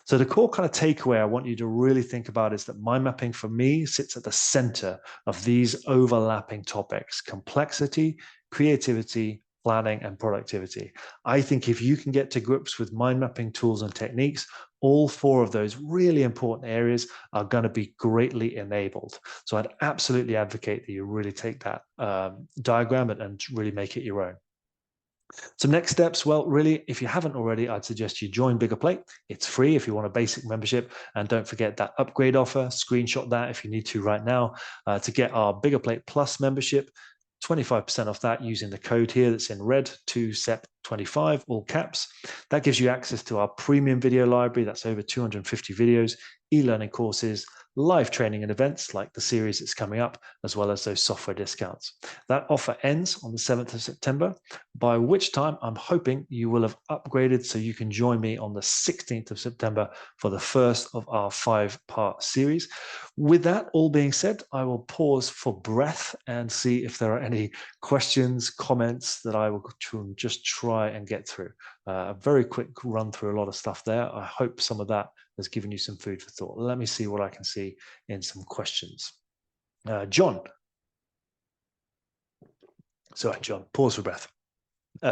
So the core kind of takeaway I want you to really think about is that mind mapping for me sits at the center of these overlapping topics: complexity, creativity, planning, and productivity. I think if you can get to grips with mind mapping tools and techniques, all 4 of those really important areas are going to be greatly enabled. So I'd absolutely advocate that you really take that diagram and really make it your own. So next steps, well, really, if you haven't already, I'd suggest you join Biggerplate. It's free if you want a basic membership. And don't forget that upgrade offer. Screenshot that if you need to right now to get our Biggerplate Plus membership. 25% off that using the code here that's in red, 2SEP25, all caps. That gives you access to our premium video library. That's over 250 videos, e-learning courses, live training and events like the series that's coming up, as well as those software discounts. That offer ends on the 7th of September, by which time I'm hoping you will have upgraded so you can join me on the 16th of September for the first of our 5-part series. With that all being said, I will pause for breath and see if there are any questions, comments that I will just try and get through. A very quick run through a lot of stuff there. I hope some of that has given you some food for thought. Let me see what I can see in some questions. John. Sorry, John, pause for breath.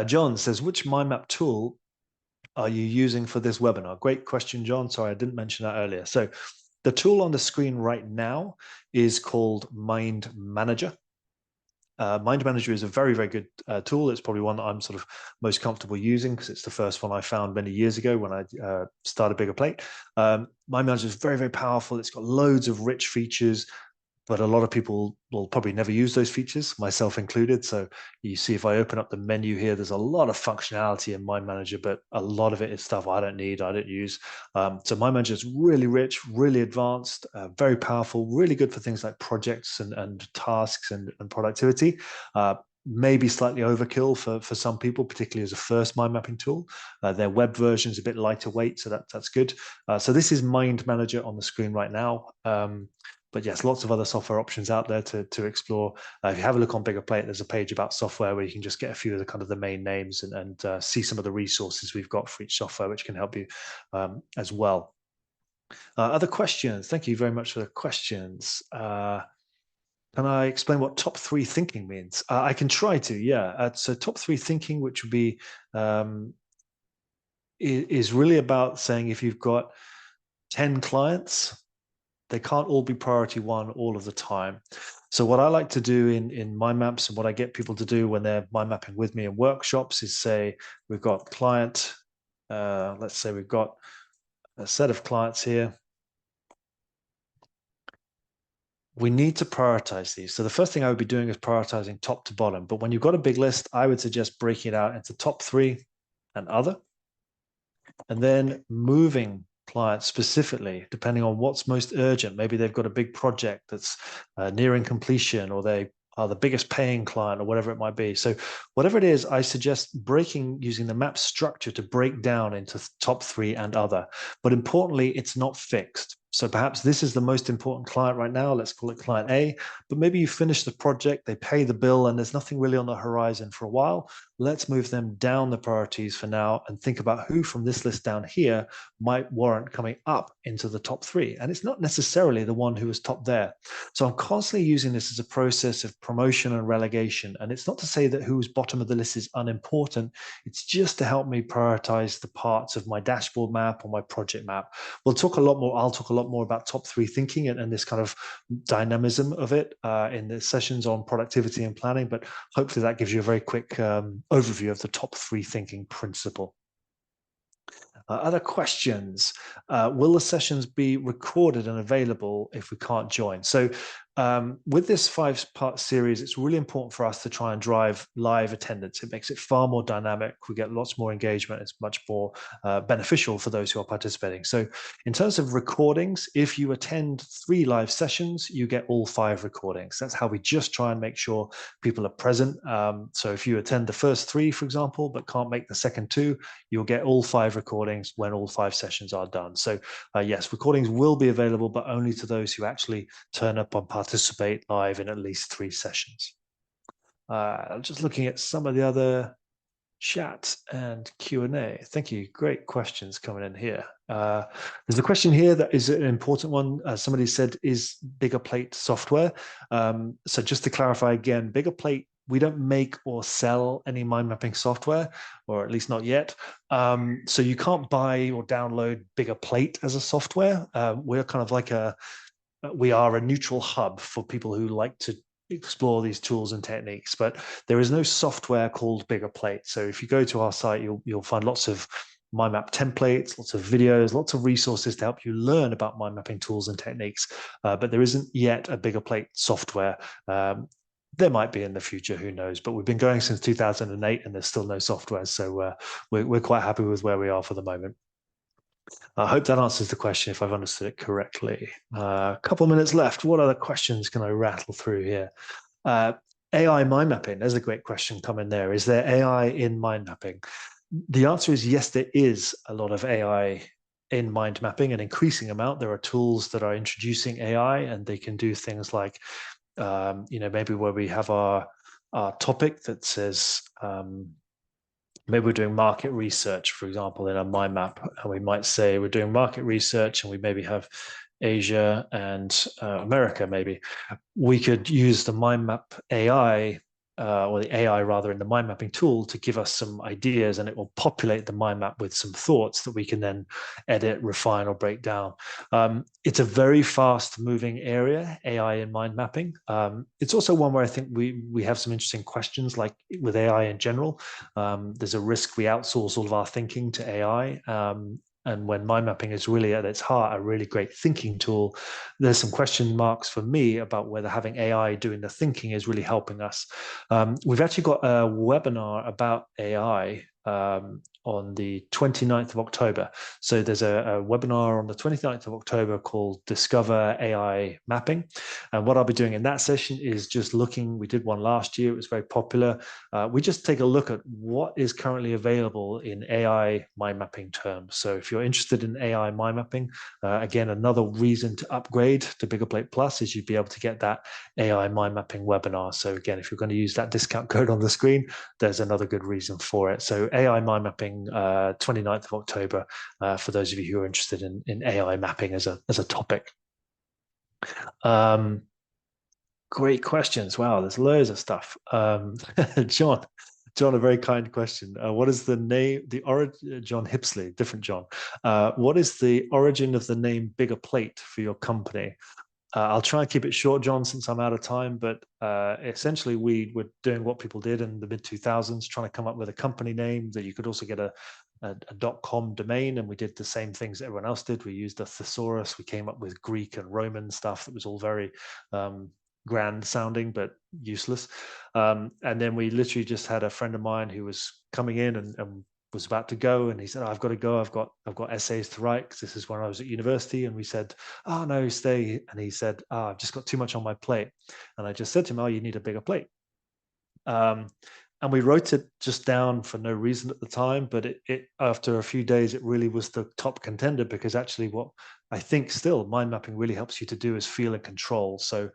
John says, which mind map tool are you using for this webinar? Great question, John. Sorry, I didn't mention that earlier. So the tool on the screen right now is called Mind Manager. Mind Manager is a very, very good tool. It's probably one that I'm sort of most comfortable using because it's the first one I found many years ago when I started Biggerplate. Mind Manager is very, very powerful. It's got loads of rich features, but a lot of people will probably never use those features, myself included. So you see, if I open up the menu here, there's a lot of functionality in Mind Manager, but a lot of it is stuff I don't need, I don't use. So Mind Manager is really rich, really advanced, very powerful, really good for things like projects and tasks and productivity. Maybe slightly overkill for some people, particularly as a first mind mapping tool. Their web version is a bit lighter weight, so that's good. So this is Mind Manager on the screen right now. But yes, lots of other software options out there to explore. If you have a look on Biggerplate, there's a page about software where you can just get a few of the kind of the main names and see some of the resources we've got for each software, which can help you as well. Other questions? Thank you very much for the questions. Can I explain what top three thinking means? I can try to, yeah. So top three thinking, which would be, is really about saying if you've got 10 clients, they can't all be priority one all of the time. So what I like to do in mind maps and what I get people to do when they're mind mapping with me in workshops is say, we've got client, let's say we've got a set of clients here. We need to prioritize these. So the first thing I would be doing is prioritizing top to bottom. But when you've got a big list, I would suggest breaking it out into top three and other, and then moving clients specifically, depending on what's most urgent. Maybe they've got a big project that's nearing completion, or they are the biggest paying client, or whatever it might be. So whatever it is, I suggest using the map structure to break down into top three and other. But importantly, it's not fixed. So perhaps this is the most important client right now. Let's call it client A, but maybe you finish the project, they pay the bill, and there's nothing really on the horizon for a while. Let's move them down the priorities for now and think about who from this list down here might warrant coming up into the top three. And it's not necessarily the one who was top there. So I'm constantly using this as a process of promotion and relegation. And it's not to say that who's bottom of the list is unimportant. It's just to help me prioritize the parts of my dashboard map or my project map. I'll talk a lot more about top three thinking and this kind of dynamism of it in the sessions on productivity and planning, but hopefully that gives you a very quick overview of the top three thinking principle. Other questions? Will the sessions be recorded and available if we can't join? So with this 5-part series, it's really important for us to try and drive live attendance. It makes it far more dynamic. We get lots more engagement. It's much more beneficial for those who are participating. So in terms of recordings, if you attend 3 live sessions, you get all 5 recordings. That's how we just try and make sure people are present. So if you attend the first 3, for example, but can't make the second 2, you'll get all 5 recordings when all 5 sessions are done. So yes, recordings will be available, but only to those who actually turn up and participate live in at least 3 sessions. Just looking at some of the other chat and Q&A. Thank you. Great questions coming in here. There's a question here that is an important one. Somebody said, is Biggerplate software? So just to clarify again, Biggerplate, we don't make or sell any mind mapping software, or at least not yet. So you can't buy or download Biggerplate as a software. We're kind of like we are a neutral hub for people who like to explore these tools and techniques, but there is no software called Biggerplate. So if you go to our site, you'll find lots of mind map templates, lots of videos, lots of resources to help you learn about mind mapping tools and techniques. But there isn't yet a Biggerplate software. There might be in the future, who knows? But we've been going since 2008, and there's still no software. So we're quite happy with where we are for the moment. I hope that answers the question if I've understood it correctly. A couple of minutes left. What other questions can I rattle through here? AI mind mapping, there's a great question coming there. Is there AI in mind mapping? The answer is yes, there is a lot of AI in mind mapping, an increasing amount. There are tools that are introducing AI, and they can do things like, maybe where we have our topic that says, maybe we're doing market research, for example, in a mind map, and we might say we're doing market research, and we maybe have Asia and America. Maybe we could use the mind map AI, or the AI rather, in the mind mapping tool to give us some ideas, and it will populate the mind map with some thoughts that we can then edit, refine, or break down. It's a very fast moving area, AI in mind mapping. It's also one where I think we have some interesting questions, like with AI in general. There's a risk we outsource all of our thinking to AI. And when mind mapping is really at its heart a really great thinking tool, there's some question marks for me about whether having AI doing the thinking is really helping us. We've actually got a webinar about AI on the 29th of October. So there's a webinar on the 29th of October called Discover AI Mapping. And what I'll be doing in that session is just looking, we did one last year, it was very popular. We just take a look at what is currently available in AI mind mapping terms. So if you're interested in AI mind mapping, again, another reason to upgrade to Biggerplate Plus is you'd be able to get that AI mind mapping webinar. So again, if you're going to use that discount code on the screen, there's another good reason for it. So AI mind mapping, 29th of October, for those of you who are interested in AI mapping as a topic. Great questions. Wow, there's loads of stuff. John, a very kind question. What is the name, the origin, John Hipsley, different John. What is the origin of the name Biggerplate for your company? I'll try and keep it short, John, since I'm out of time, but essentially we were doing what people did in the mid-2000s, trying to come up with a company name that you could also get a .com domain, and we did the same things that everyone else did. We used a thesaurus. We came up with Greek and Roman stuff that was all very grand sounding but useless. And then we literally just had a friend of mine who was coming in and was about to go, and he said, "I've got to go. I've got essays to write, because this is when I was at university." And we said, "Oh no, stay." And he said, "I've just got too much on my plate." And I just said to him, "Oh, you need a bigger plate." And we wrote it just down for no reason at the time, but it after a few days, it really was the top contender, because actually what I think still mind mapping really helps you to do is feel in control. So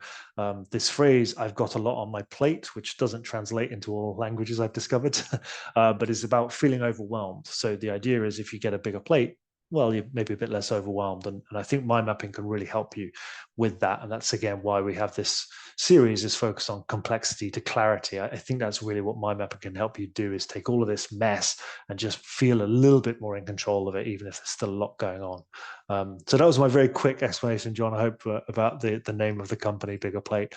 this phrase, "I've got a lot on my plate," which doesn't translate into all languages I've discovered, but is about feeling overwhelmed. So the idea is, if you get a bigger plate, well, you're maybe a bit less overwhelmed. And I think mind mapping can really help you with that. And that's, again, why we have this series is focused on complexity to clarity. I think that's really what mind mapping can help you do, is take all of this mess and just feel a little bit more in control of it, even if there's still a lot going on. So that was my very quick explanation, John. I hope about the name of the company, Biggerplate.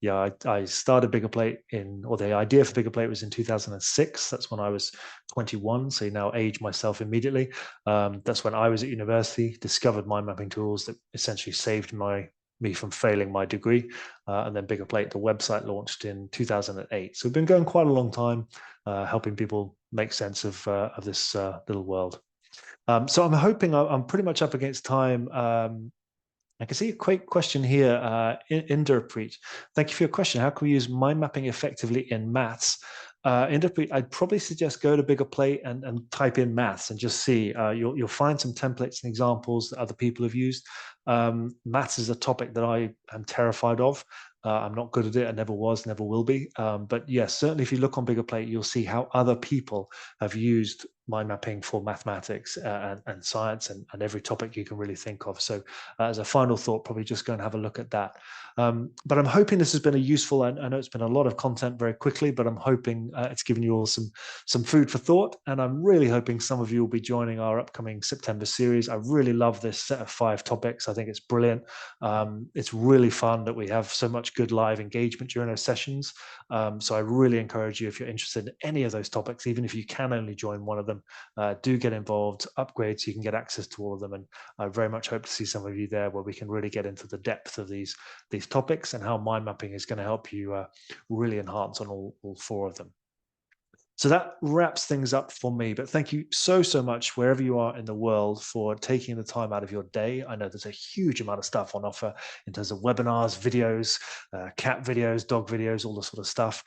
Yeah, I started Biggerplate or the idea for Biggerplate was in 2006. That's when I was 21. So you now age myself immediately. That's when I was at university, discovered mind mapping tools that essentially saved me from failing my degree. And then Biggerplate, the website, launched in 2008. So we've been going quite a long time, helping people make sense of this little world. So I'm hoping I'm pretty much up against time. I can see a quick question here. Inderpreet, thank you for your question. How can we use mind mapping effectively in maths? Inderpreet, I'd probably suggest go to Biggerplate and type in maths and just see. You'll find some templates and examples that other people have used. Maths is a topic that I am terrified of. I'm not good at it. I never was, never will be. But yes, certainly if you look on Biggerplate, you'll see how other people have used mind mapping for mathematics and science and every topic you can really think of. So as a final thought, probably just go and have a look at that. But I'm hoping this has been a useful, I know it's been a lot of content very quickly, but I'm hoping it's given you all some food for thought. And I'm really hoping some of you will be joining our upcoming September series. I really love this set of 5 topics. I think it's brilliant. It's really fun that we have so much good live engagement during those sessions. So I really encourage you, if you're interested in any of those topics, even if you can only join one of them, do get involved, upgrade so you can get access to all of them. And I very much hope to see some of you there, where we can really get into the depth of these topics and how mind mapping is going to help you really enhance on all 4 of them. So that wraps things up for me. But thank you so much, wherever you are in the world, for taking the time out of your day. I know there's a huge amount of stuff on offer in terms of webinars, videos, cat videos, dog videos, all the sort of stuff.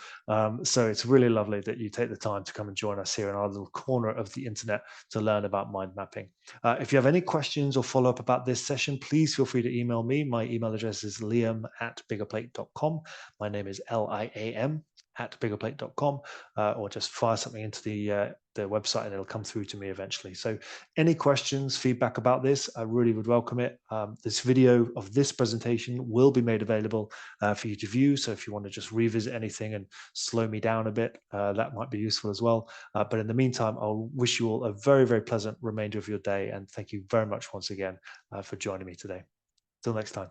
So it's really lovely that you take the time to come and join us here in our little corner of the internet to learn about mind mapping. If you have any questions or follow up about this session, please feel free to email me. My email address is liam@biggerplate.com. My name is LIAM @biggerplate.com, or just fire something into the website and it'll come through to me eventually. So any questions, feedback about this, I really would welcome it. This video of this presentation will be made available for you to view. So if you want to just revisit anything and slow me down a bit, that might be useful as well. But in the meantime, I'll wish you all a very, very pleasant remainder of your day. And thank you very much once again for joining me today. Till next time.